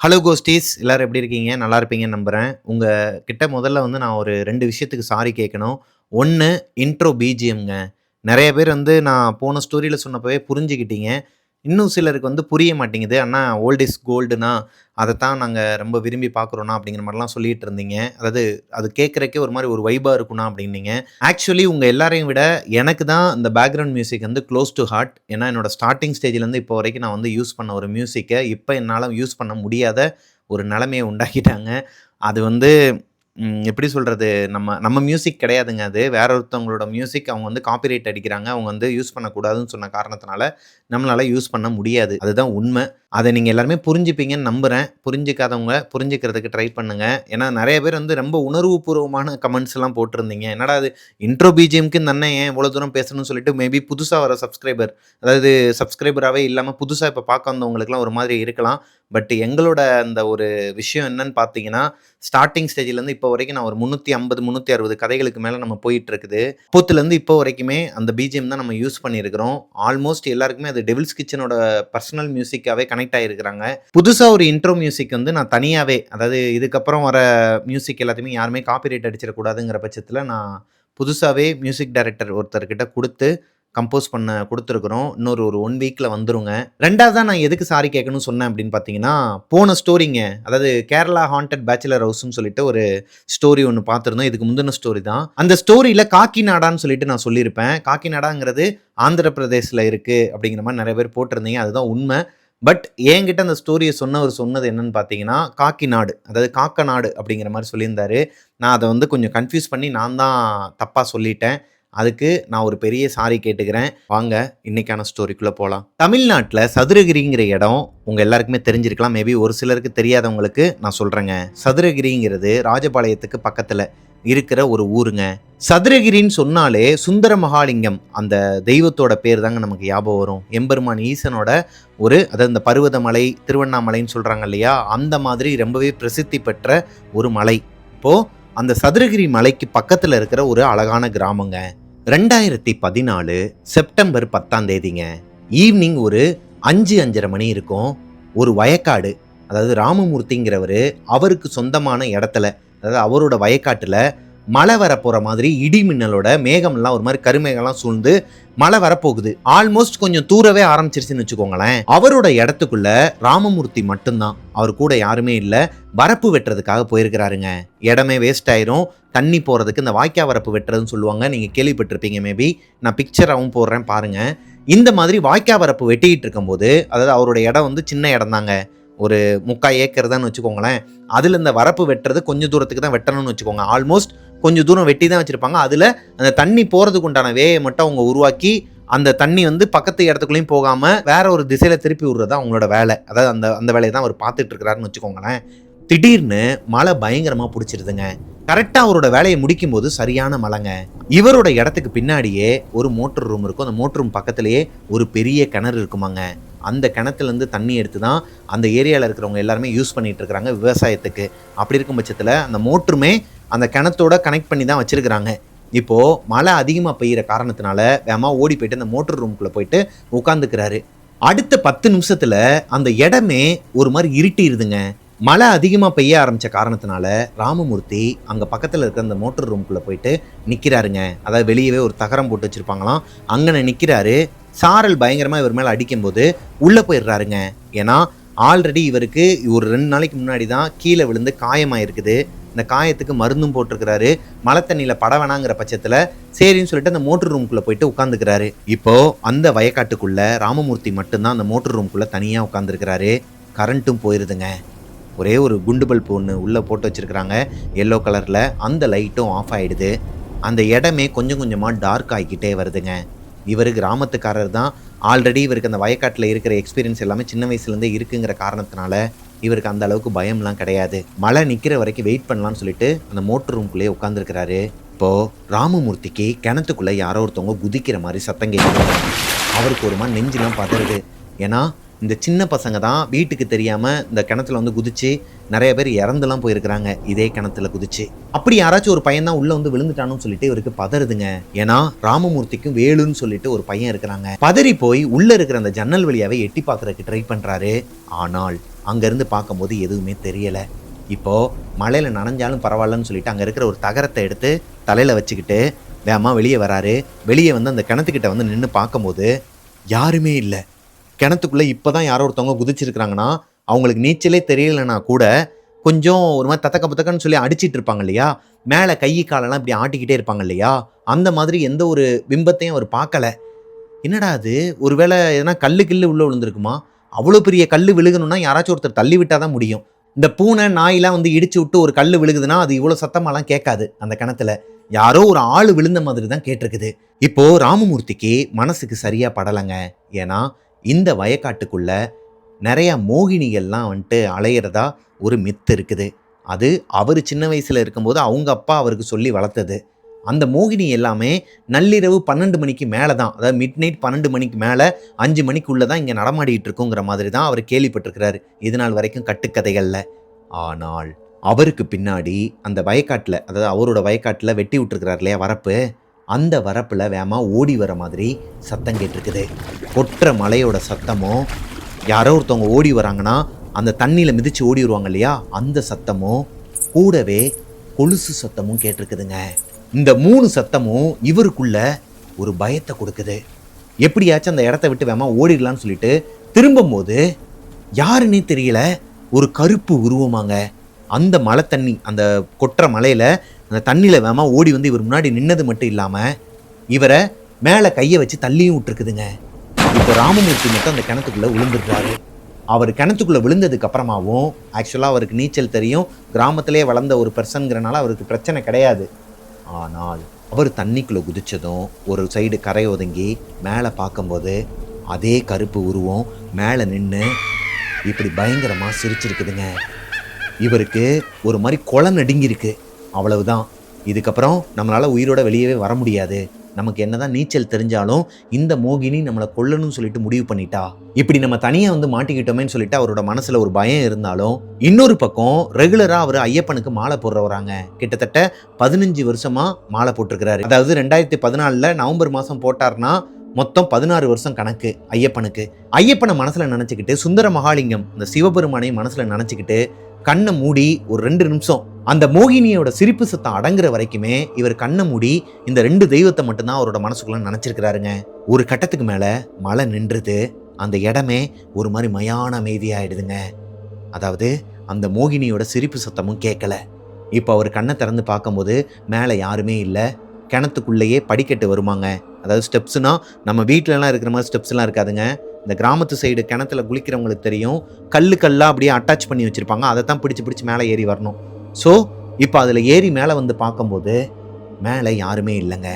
Hello கோஸ்டீஸ் எல்லாரும் எப்படி இருக்கீங்க? நல்லா இருப்பீங்கன்னு நம்புறேன். உங்க கிட்ட முதல்ல வந்து நான் ஒரு 2 விஷயத்துக்கு சாரி கேட்கணும். 1 இன்ட்ரோ பிஜிஎம்ங்க. நெறைய பேர் வந்து நான் போன ஸ்டோரியில சொன்னப்பவே புரிஞ்சுக்கிட்டீங்க. இன்னும் சிலருக்கு வந்து புரிய மாட்டேங்குது. "அண்ணா ஓல்ட் இஸ் கோல்டுண்ணா. அதத்தான் நாங்க ரொம்ப விரும்பி பார்க்குறோண்ணா" அப்படிங்கிற மாரிலாம் சொல்லிட்டு இருந்தீங்க. அதாவது அது கேட்கறக்கே ஒரு மாரி ஒரு வைபா இருக்குண்ணா அப்படின்னீங்க. ஆக்சுவலி உங்க எல்லாரையும் விட எனக்கு தான் இந்த பேக்கிரவுண்ட் மியூசிக் வந்து க்ளோஸ் டூ ஹார்ட். ஏன்னா என்னோட ஸ்டார்ட்டிங் ஸ்டேஜ்லேருந்து இப்போ வரைக்கும் நான் வந்து யூஸ் பண்ண ஒரு மியூசிக்க இப்ப என்னால யூஸ் பண்ண முடியாத ஒரு நிலைமைய உண்டாக்கிட்டாங்க. அது வந்து எப்படி சொல்றது? நம்ம நம்ம மியூசிக் கிடையாதுங்க அது. வேற ஒருத்தவங்களோட மியூசிக் அவங்க வந்து காப்பிரைட் அடிக்கிறாங்க. அவங்க வந்து யூஸ் பண்ணக்கூடாதுன்னு சொன்ன காரணத்தினால, நம்மளால யூஸ் பண்ண முடியாது. அதுதான் உண்ம. அத நீங்க எல்லாருமே புரிஞ்சுப்பீங்கன்னு நம்புறேன். புரிஞ்சுக்காதவங்க புரிஞ்சுக்கிறதுக்கு ட்ரை பண்ணுங்க. ஏன்னா நெறைய பேர் வந்து ரொம்ப உணர்வுபூர்வமான கமெண்ட்ஸ்லாம் போட்டிருந்தீங்க. என்னடா இது இன்ட்ரோ பிஜிஎம்க்கு இந்த அண்ணன் ஏன் இவ்வளோ தூரம் பேசணும்னு சொல்லிட்டு மேபி புதுசா வர சப்ஸ்கிரைபர், அதாவது சப்ஸ்கிரைபராவே இல்லாம புதுசா இப்ப பார்க்க வந்தவங்களுக்குலாம் ஒரு மாதிரி இருக்கலாம். பட் எங்களோட அந்த ஒரு விஷயம் என்னன்னு பார்த்தீங்கன்னா, ஸ்டார்ட்டிங் ஸ்டேஜ்லேருந்து இப்போ வரைக்கும் நான் ஒரு 350, 360 கதைகளுக்கு மேல நம்ம போயிட்டு இருக்குது. அப்போத்துலேருந்து இப்போ வரைக்குமே அந்த பிஜிஎம் தான் நம்ம யூஸ் பண்ணியிருக்கிறோம். ஆல்மோஸ்ட் எல்லாருக்குமே அது டெவில்ஸ் கிச்சனோட பர்சனல் மியூசிக்காவே கனெக்ட் ஆகியிருக்கிறாங்க. புதுசா ஒரு இன்ட்ரோ மியூசிக் வந்து நான் தனியாவே, அதாவது இதுக்கப்புறம் வர மியூசிக் எல்லாத்தையுமே யாருமே காப்பிரைட் அடிச்சிடக்கூடாதுங்கிற பட்சத்தில நான் புதுசாவே மியூசிக் டைரக்டர் ஒருத்தர்கிட்ட குடுத்து கம்போஸ் பண்ண குடுத்துருக்குறோம். இன்னொரு ஒரு 1 வீக்ல வந்துருங்க. 2வதா நான் எதுக்கு சாரி கேட்கணும்னு சொன்னேன் அப்படின்னு பார்த்தீங்கன்னா, போன ஸ்டோரிங்க. அதாவது கேரளா ஹாண்டட் பேச்சுலர் ஹவுஸ்ன்னு சொல்லிட்டு ஒரு ஸ்டோரி ஒண்ணு பார்த்திருந்தோம். இதுக்கு முந்தின ஸ்டோரி தான். அந்த ஸ்டோரியில காக்கிநாடான்னு சொல்லிட்டு நான் சொல்லியிருப்பேன். காக்கிநாடாங்கிறது ஆந்திர பிரதேஷ்ல இருக்கு அப்படிங்கிற மாரி நெறைய பேர் போட்டிருந்தீங்க. அதுதான் உண்ம. பட் என்கிட்ட அந்த ஸ்டோரிய சொன்னவர் சொன்னது என்னன்னு பார்த்தீங்கன்னா, காக்கிநாடு, அதாவது காக்கநாடு அப்படிங்கிற மாரி சொல்லியிருந்தாரு. நான் அத வந்து கொஞ்சம் கன்ஃப்யூஸ் பண்ணி நான் தான் தப்பா சொல்லிட்டேன். அதுக்கு நான் ஒரு பெரிய சாரி கேட்டுக்கிறேன். வாங்க இன்னைக்கான ஸ்டோரிக்குள்ள போலாம். தமிழ்நாட்டுல சதுரகிரிங்கிற இடம் உங்க எல்லாருக்குமே தெரிஞ்சிருக்கலாம். மேபி ஒரு சிலருக்கு தெரியாதவங்களுக்கு நான் சொல்றேங்க. சதுரகிரிங்கிறது ராஜபாளையத்துக்கு பக்கத்துல இருக்கிற ஒரு ஊருங்க. சதுரகிரின்னு சொன்னாலே சுந்தர மகாலிங்கம் அந்த தெய்வத்தோட பேர் தாங்க நமக்கு ஞாபகம் வரும். எம்பெருமான் ஈசனோட அதாவது இந்த பருவதமலை, திருவண்ணாமலைன்னு சொல்றாங்க இல்லையா? அந்த மாதிரி ரொம்பவே பிரசித்தி பெற்ற ஒரு மலை. இப்போ அந்த சதுரகிரி மலைக்கு பக்கத்துல இருக்கிற ஒரு அழகான கிராமங்க. 2014 செப்டம்பர் 10ஆம் தேதிங்க. ஈவினிங் ஒரு 5:30 மணி இருக்கும். ஒரு வயக்காடு, அதாவது ராமமூர்த்திங்கிறவரு அவருக்கு சொந்தமான இடத்துல, அதாவது அவரோட வயக்காட்டுல மழை வரப்போற மாதிரி இடி மின்னலோட மேகம்லாம் ஒரு மாதிரி கருமேகம்லாம் சூழ்ந்து மழை வரப்போகுது. ஆல்மோஸ்ட் கொஞ்சம் தூரவே ஆரம்பிச்சிருச்சுன்னு வச்சுக்கோங்களேன். அவரோட இடத்துக்குள்ள ராமமூர்த்தி மட்டும்தான், அவர் கூட யாருமே இல்ல. வரப்பு வெட்டுறதுக்காக போயிருக்கிறாருங்க. இடமே வேஸ்ட் ஆயிரும். தண்ணி போறதுக்கு இந்த வாய்க்கா வரப்பு வெட்டுறதுன்னு சொல்லுவாங்க. நீங்க கேள்விப்பட்டிருப்பீங்க மேபி. நான் பிக்சராகவும் போடுறேன் பாருங்க. இந்த மாதிரி வாய்க்கா வரப்பு வெட்டிட்டு இருக்கும்போது, அதாவது அவரோட இடம் வந்து சின்ன இடம் தாங்க. ஒரு 3/4 ஏக்கர் தான் வச்சுக்கோங்களேன். அதுல இந்த வரப்பு வெட்டுறது கொஞ்சம் தூரத்துக்கு தான் வெட்டணும்னு வச்சுக்கோங்க. ஆல்மோஸ்ட் கொஞ்சம் தூரம் வெட்டி தான் வச்சிருப்பாங்க. அதுல அந்த தண்ணி போறதுக்கு உண்டான வேயை மட்டும் அவங்க உருவாக்கி, அந்த தண்ணி வந்து பக்கத்து இடத்துக்குள்ளேயும் போகாம வேற ஒரு திசையில திருப்பி விடுறது அவங்களோட வேலை. அதாவது அந்த அந்த வேலையை தான் அவர் பார்த்துட்டு இருக்கிறாருன்னு வச்சுக்கோங்களேன். திடீர்னு மழை பயங்கரமா பிடிச்சிருதுங்க. கரெக்டா அவரோட வேலையை முடிக்கும் போது சரியான மழைங்க. இவரோட இடத்துக்கு பின்னாடியே ஒரு மோட்டர் ரூம் இருக்கும். அந்த மோட்டர் ரூம் பக்கத்திலேயே ஒரு பெரிய கிணறு இருக்குமாங்க. அந்த கிணத்துல இருந்து தண்ணி எடுத்து தான் அந்த ஏரியாவில் இருக்கிறவங்க எல்லாருமே யூஸ் பண்ணிட்டு இருக்கிறாங்க விவசாயத்துக்கு. அப்படி இருக்கும் பட்சத்தில் அந்த மோட்டருமே அந்த கிணத்தோட கனெக்ட் பண்ணி தான் வச்சிருக்கிறாங்க. இப்போ மழை அதிகமாக பெய்கிற காரணத்தினால வேகமா ஓடி போயிட்டு அந்த மோட்டர் ரூம்குள்ள போயிட்டு உட்காந்துக்கிறாரு. அடுத்த 10 நிமிஷத்துல அந்த இடமே ஒரு மாதிரி இருட்டிடுதுங்க. மழை அதிகமாக பெய்ய ஆரம்பித்த காரணத்தினால ராமமூர்த்தி அங்கே பக்கத்தில் இருக்கிற அந்த மோட்டர் ரூம்குள்ளே போயிட்டு நிற்கிறாருங்க. அதாவது வெளியவே ஒரு தகரம் போட்டு வச்சுருப்பாங்களாம். அங்கே நிற்கிறாரு. சாரல் பயங்கரமாக இவர் மேலே அடிக்கும்போது உள்ளே போயிடுறாருங்க. ஏன்னா ஆல்ரெடி இவருக்கு ஒரு 2 நாளைக்கு முன்னாடி தான் கீழே விழுந்து காயமாயிருக்குது. இந்த காயத்துக்கு மருந்தும் போட்டிருக்கிறாரு. மழை தண்ணியில் பட வேணாங்கிற பட்சத்தில் சரின்னு சொல்லிட்டு அந்த மோட்டர் ரூம்குள்ளே போயிட்டு உட்காந்துக்கிறாரு. இப்போது அந்த வயக்காட்டுக்குள்ளே ராமமூர்த்தி மட்டும்தான் அந்த மோட்டர் ரூம்குள்ளே தனியாக உட்காந்துருக்கிறாரு. கரண்ட்டும் போயிடுதுங்க. ஒரே ஒரு குண்டு பல்ப் ஒன்று உள்ளே போட்டு வச்சுருக்கிறாங்க எல்லோ கலரில். அந்த லைட்டும் ஆஃப் ஆகிடுது. அந்த இடமே கொஞ்சம் கொஞ்சமாக டார்க் ஆகிக்கிட்டே வருதுங்க. இவர் கிராமத்துக்காரர் தான். ஆல்ரெடி இவருக்கு அந்த வயக்காட்டில் இருக்கிற எக்ஸ்பீரியன்ஸ் எல்லாமே சின்ன வயசுலேருந்தே இருக்குங்கிற காரணத்தினால இவருக்கு அந்த அளவுக்கு பயம்லாம் கிடையாது. மழை நிற்கிற வரைக்கும் வெயிட் பண்ணலான்னு சொல்லிட்டு அந்த மோட்டர் ரூம்குள்ளேயே உட்காந்துருக்கிறாரு. இப்போது ராமமூர்த்திக்கு கிணத்துக்குள்ளே யாரோ ஒருத்தவங்க குதிக்கிற மாதிரி சத்தம் கேட்குறாங்க. அவருக்கு ஒரு மாதிரி நெஞ்செலாம் பதறுது. ஏன்னா இந்த சின்ன பசங்க தான் வீட்டுக்கு தெரியாமல் இந்த கிணத்துல வந்து குதிச்சு நிறைய பேர் இறந்துலாம் போயிருக்கிறாங்க இதே கிணத்துல குதிச்சு. அப்படி யாராச்சும் ஒரு பையன் தான் உள்ள வந்து விழுந்துட்டானு சொல்லிட்டு இவருக்கு பதறுதுங்க. ஏன்னா ராமமூர்த்திக்கும் வேலுன்னு சொல்லிட்டு ஒரு பையன் இருக்கிறாங்க. பதறி போய் உள்ள இருக்கிற அந்த ஜன்னல் வழியாவே எட்டி பார்க்கறதுக்கு ட்ரை பண்றாரு. ஆனால் அங்கேருந்து பார்க்கும்போது எதுவுமே தெரியலை. இப்போது மழையில் நனைஞ்சாலும் பரவாயில்லன்னு சொல்லிட்டு அங்கே இருக்கிற ஒரு தகரத்தை எடுத்து தலையில் வச்சுக்கிட்டு வேகமாக வெளியே வராரு. வெளியே வந்து அந்த கிணத்துக்கிட்ட வந்து நின்று பார்க்கும்போது யாருமே இல்லை. கிணத்துக்குள்ளே இப்போ தான் யாரோ ஒருத்தவங்க குதிச்சிருக்கிறாங்கன்னா அவங்களுக்கு நீச்சலே தெரியலைன்னா கூட கொஞ்சம் ஒரு மாதிரி தத்தக்க புத்தக்கன்னு சொல்லி அடிச்சிட்டு இருப்பாங்க இல்லையா, மேலே கை காலெல்லாம் இப்படி ஆட்டிக்கிட்டே இருப்பாங்க இல்லையா, அந்த மாதிரி எந்த ஒரு பிம்பத்தையும் அவர் பார்க்கல. என்னடா அது, ஒருவேளை எதனா கல்லு உள்ளே விழுந்திருக்குமா? அவ்வளோ பெரிய கல் விழுகணும்னா யாராச்சும் ஒருத்தர் தள்ளி விட்டால் தான் முடியும். இந்த பூனை நாயெல்லாம் வந்து இடிச்சு விட்டு ஒரு கல் விழுகுதுன்னா அது இவ்வளோ சத்தமாலாம் கேட்காது. அந்த கிணத்துல யாரோ ஒரு ஆள் விழுந்த மாதிரி தான் கேட்டிருக்குது. இப்போ ராமமூர்த்திக்கு மனசுக்கு சரியா படலைங்க. ஏன்னா இந்த வயக்காட்டுக்குள்ள நிறைய மோகினிகள்லாம் வந்துட்டு அலையிறதா ஒரு மித்து இருக்குது. அது அவர் சின்ன வயசுல இருக்கும்போது அவங்க அப்பா அவருக்கு சொல்லி வளர்த்தது. அந்த மோகினி எல்லாமே நள்ளிரவு 12 மணிக்கு மேலே தான், அதாவது மிட் நைட் 12 மணிக்கு மேலே 5 மணிக்குள்ளே தான் இங்கே நடமாடிட்டு இருக்குங்கிற மாதிரி தான் அவர் கேள்விப்பட்டிருக்கிறாரு இது நாள் வரைக்கும் கட்டுக்கதைகளில். ஆனால் அவருக்கு பின்னாடி அந்த வயக்காட்டில், அதாவது அவரோட வயக்காட்டில் வெட்டி விட்டுருக்கிறார் இல்லையா வரப்பு, அந்த வரப்பில் வேகமாக ஓடி வர மாதிரி சத்தம் கேட்டிருக்குது. கொற்ற மலையோட சத்தமும், யாரோ ஒருத்தவங்க ஓடி வராங்கன்னா அந்த தண்ணியில் மிதித்து ஓடி வருவாங்க இல்லையா, அந்த சத்தமும் கூடவே கொலுசு சத்தமும் கேட்டிருக்குதுங்க. இந்த 3 சத்தமும் இவருக்குள்ள ஒரு பயத்தை கொடுக்குது. எப்படியாச்சும் அந்த இடத்த விட்டு வேகமாக ஓடிடலான்னு சொல்லிட்டு திரும்பும்போது யாருன்னே தெரியல, ஒரு கருப்பு உருவமாங்க. அந்த மலை தண்ணி, அந்த கொற்ற மலையில் அந்த தண்ணியில் வேகமாக ஓடி வந்து இவர் முன்னாடி நின்னது மட்டும் இல்லாமல் இவரை மேலே கையை வச்சு தள்ளியும் விட்டுருக்குதுங்க. இப்போ ராமமூர்த்தி மட்டும் அந்த கிணத்துக்குள்ளே விழுந்துருக்காரு. அவர் கிணத்துக்குள்ளே விழுந்ததுக்கு அப்புறமாவும் ஆக்சுவலாக அவருக்கு நீச்சல் தெரியும், கிராமத்திலே வளர்ந்த ஒரு பர்சன்கிறனால அவருக்கு பிரச்சனை கிடையாது. ஆனால் அவர் தண்ணிக்குள்ளே குதித்ததும் ஒரு சைடு கரை ஒதுங்கி மேலே பார்க்கும்போது அதே கருப்பு உருவம் மேலே நின்று இப்படி பயங்கரமாக சிரிச்சிருக்குதுங்க. இவருக்கு ஒரு மாதிரி கொலை நடுங்கிருக்கு. அவ்வளவுதான், இதுக்கப்புறம் நம்மளால் உயிரோட வெளியவே வர முடியாது, நமக்கு என்னதான் நீச்சல் தெரிஞ்சாலும் இந்த மோகினி நம்மளை கொல்லணும்னு சொல்லிட்டு முடிவு பண்ணிட்டா, இப்படி நம்ம தனியாக வந்து மாட்டிக்கிட்டோமேன்னு சொல்லிட்டு அவரோட மனசில் ஒரு பயம் இருந்தாலும், இன்னொரு பக்கம் ரெகுலராக அவர் ஐயப்பனுக்கு மாலை போடுறவராங்க. கிட்டத்தட்ட 15 வருஷமாக மாலை போட்டிருக்கிறாரு. அதாவது 2014 நவம்பர் மாதம் போட்டார்னா மொத்தம் 16 வருஷம் கணக்கு ஐயப்பனுக்கு. ஐயப்பனை மனசில் நினச்சிக்கிட்டு சுந்தர மகாலிங்கம் இந்த சிவபெருமானை மனசில் நினச்சிக்கிட்டு கண்ணை மூடி ஒரு 2 நிமிஷம் அந்த மோகினியோட சிரிப்பு சத்தம் அடங்குற வரைக்குமே இவர் கண்ணை மூடி இந்த 2 தெய்வத்தை மட்டும்தான் அவரோட மனசுக்குள்ள நினைச்சிருக்கிறாருங்க. ஒரு கட்டத்துக்கு மேல மழை நின்றுது. அந்த இடமே ஒரு மாதிரி மயான அமைதியாயிடுதுங்க. அதாவது அந்த மோகினியோட சிரிப்பு சத்தமும் கேட்கல. இப்போ அவர் கண்ணை திறந்து பார்க்கும்போது மேலே யாருமே இல்லை. கிணத்துக்குள்ளேயே படிக்கட்டு வருமாங்க. அதாவது ஸ்டெப்ஸ்னா நம்ம வீட்டிலலாம் இருக்கிற மாதிரி ஸ்டெப்ஸ்லாம் இருக்காதுங்க. இந்த கிராமத்து சைடு கிணத்துல குளிக்கிறவங்களுக்கு தெரியும், கல்லாக அப்படியே அட்டாச் பண்ணி வச்சுருப்பாங்க, அதை தான் பிடிச்சி மேலே ஏறி வரணும். ஸோ இப்போ அதில் ஏறி மேலே வந்து பார்க்கும்போது மேலே யாருமே இல்லைங்க.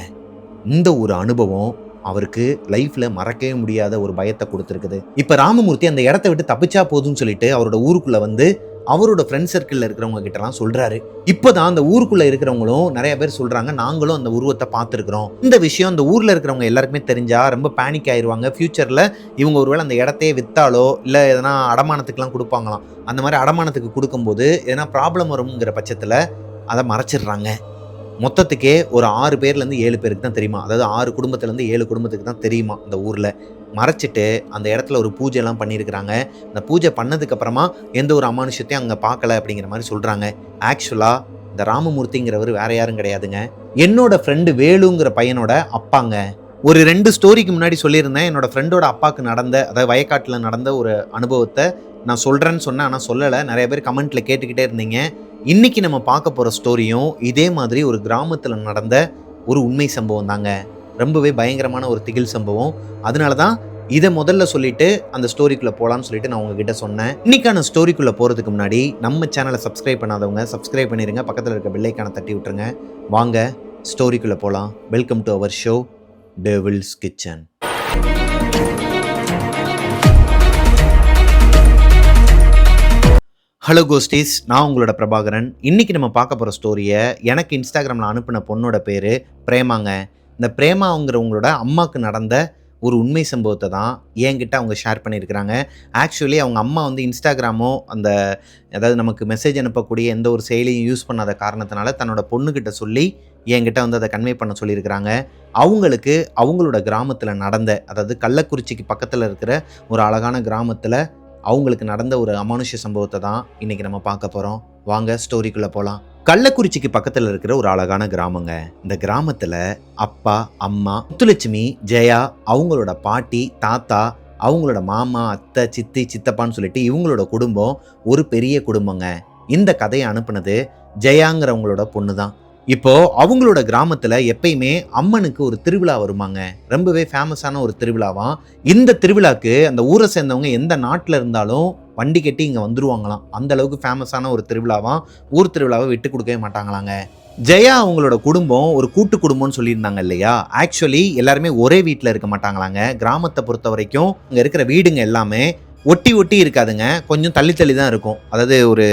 இந்த ஒரு அனுபவம் அவருக்கு லைஃப்பில் மறக்கவே முடியாத ஒரு பயத்தை கொடுத்துருக்குது. இப்போ ராமமூர்த்தி அந்த இடத்த விட்டு தப்பிச்சா போதும்னு சொல்லிட்டு அவரோட ஊருக்குள்ளே வந்து அவரோட ஃப்ரெண்ட் சர்க்கிளில் இருக்கிறவங்க கிட்டலாம் சொல்கிறாரு. இப்போ தான் அந்த ஊருக்குள்ளே இருக்கிறவங்களும் நிறைய பேர் சொல்கிறாங்க, நாங்களும் அந்த உருவத்தை பார்த்துருக்குறோம். இந்த விஷயம் அந்த ஊரில் இருக்கிறவங்க எல்லாருக்குமே தெரிஞ்சால் ரொம்ப பேனிக் ஆயிடுவாங்க. ஃப்யூச்சரில் இவங்க ஒருவேளை அந்த இடத்தையே விற்றாலோ இல்லை எதனா அடமானத்துக்குலாம் கொடுப்பாங்களாம். அந்த மாதிரி அடமானத்துக்கு கொடுக்கும்போது எதனா ப்ராப்ளம் வருங்கிற பட்சத்தில் அதை மறைச்சிடுறாங்க. மொத்தத்துக்கே ஒரு 6 பேர்லேருந்து 7 பேருக்கு தான் தெரியுமா, அதாவது 6 குடும்பத்துலேருந்து 7 குடும்பத்துக்கு தான் தெரியுமா அந்த ஊரில். மறைச்சிட்டு அந்த இடத்துல ஒரு பூஜைலாம் பண்ணியிருக்கிறாங்க. அந்த பூஜை பண்ணதுக்கப்புறமா எந்த ஒரு அமானுஷத்தையும் அங்கே பார்க்கல அப்படிங்கிற மாதிரி சொல்கிறாங்க. ஆக்சுவலாக இந்த ராமமூர்த்திங்கிறவர் வேற யாரும் கிடையாதுங்க, என்னோட ஃப்ரெண்டு வேலுங்கிற பையனோட அப்பாங்க. ஒரு 2 ஸ்டோரிக்கு முன்னாடி சொல்லியிருந்தேன், என்னோட ஃப்ரெண்டோட அப்பாவுக்கு நடந்த, அதாவது வயக்காட்டில் நடந்த ஒரு அனுபவத்தை நான் சொல்கிறேன்னு சொன்னேன், ஆனால் சொல்லலை. நிறைய பேர் கமெண்ட்டில் கேட்டுக்கிட்டே இருந்தீங்க. இன்றைக்கி நம்ம பார்க்க போகிற ஸ்டோரியும் இதே மாதிரி ஒரு கிராமத்தில் நடந்த ஒரு உண்மை சம்பவம் தாங்க. ரொம்பவே பயங்கரமான ஒரு திகில் சம்பவம். அதனால தான் இதை முதல்ல சொல்லிட்டு அந்த ஸ்டோரிக்குள்ளே போகலான்னு சொல்லிட்டு நான் உங்ககிட்ட சொன்னேன். இன்னைக்கான ஸ்டோரிக்குள்ளே போகிறதுக்கு முன்னாடி நம்ம சேனலை சப்ஸ்கிரைப் பண்ணாதவங்க சப்ஸ்கிரைப் பண்ணிடுங்க, பக்கத்தில் இருக்க பெல் ஐகானை தட்டி விட்டுருங்க. வாங்க ஸ்டோரிக்குள்ளே போகலாம். Welcome to our show devil's kitchen. Hello ghosties, நான் உங்களோட பிரபாகரன். இன்றைக்கி நம்ம பார்க்க போகிற ஸ்டோரியை எனக்கு இன்ஸ்டாகிராமில் அனுப்பின பொண்ணோட பேர் பிரேமாங்க. இந்த பிரேமாங்கிறவங்களோட அம்மாவுக்கு நடந்த ஒரு உண்மை சம்பவத்தை தான் என்கிட்ட அவங்க ஷேர் பண்ணியிருக்கிறாங்க. ஆக்சுவலி அவங்க அம்மா வந்து இன்ஸ்டாகிராமோ அந்த அதாவது நமக்கு மெசேஜ் அனுப்பக்கூடிய எந்த ஒரு செயலியும் யூஸ் பண்ணாத காரணத்தினால தன்னோட பொண்ணுக்கிட்ட சொல்லி என்கிட்ட வந்து அதை கன்வே பண்ண சொல்லியிருக்கிறாங்க. அவங்களுக்கு அவங்களோட கிராமத்தில் நடந்த, அதாவது கள்ளக்குறிச்சிக்கு பக்கத்தில் இருக்கிற ஒரு அழகான கிராமத்தில் அவங்களுக்கு நடந்த ஒரு அமானுஷ்ய சம்பவத்தை தான் இன்னைக்கு நம்ம பார்க்க போகிறோம். வாங்க ஸ்டோரிக்குள்ளே போகலாம். கள்ளக்குறிச்சிக்கு பக்கத்தில் இருக்கிற ஒரு அழகான கிராமங்க. இந்த கிராமத்தில் அப்பா, அம்மா, முத்துலட்சுமி, ஜெயா, அவங்களோட பாட்டி, தாத்தா, அவங்களோட மாமா, அத்தை, சித்தி, சித்தப்பான்னு சொல்லிட்டு இவங்களோட குடும்பம் ஒரு பெரிய குடும்பங்க. இந்த கதையை அனுப்புனது ஜெயாங்கிறவங்களோட பொண்ணு தான். இப்போ அவங்களோட கிராமத்துல எப்பயுமே அம்மனுக்கு ஒரு திருவிழா வருமாங்க. ரொம்பவே ஃபேமஸான ஒரு திருவிழாவாம். இந்த திருவிழாக்கு அந்த ஊரை சேர்ந்தவங்க எந்த நாட்டில் இருந்தாலும் வண்டி கட்டி இங்கே வந்துருவாங்களாம். அந்த அளவுக்கு ஃபேமஸான ஒரு திருவிழாவாம். ஊர் திருவிழாவை விட்டு கொடுக்கவே மாட்டாங்களாங்க. ஜெயா அவங்களோட குடும்பம் ஒரு கூட்டு குடும்பம்னு சொல்லியிருந்தாங்க இல்லையா? ஆக்சுவலி எல்லாருமே ஒரே வீட்டில் இருக்க மாட்டாங்களாங்க. கிராமத்தை பொறுத்த வரைக்கும் இங்கே இருக்கிற வீடுங்க எல்லாமே ஒட்டி ஒட்டி இருக்காதுங்க. கொஞ்சம் தள்ளி தள்ளி தான் இருக்கும். அதாவது ஒரு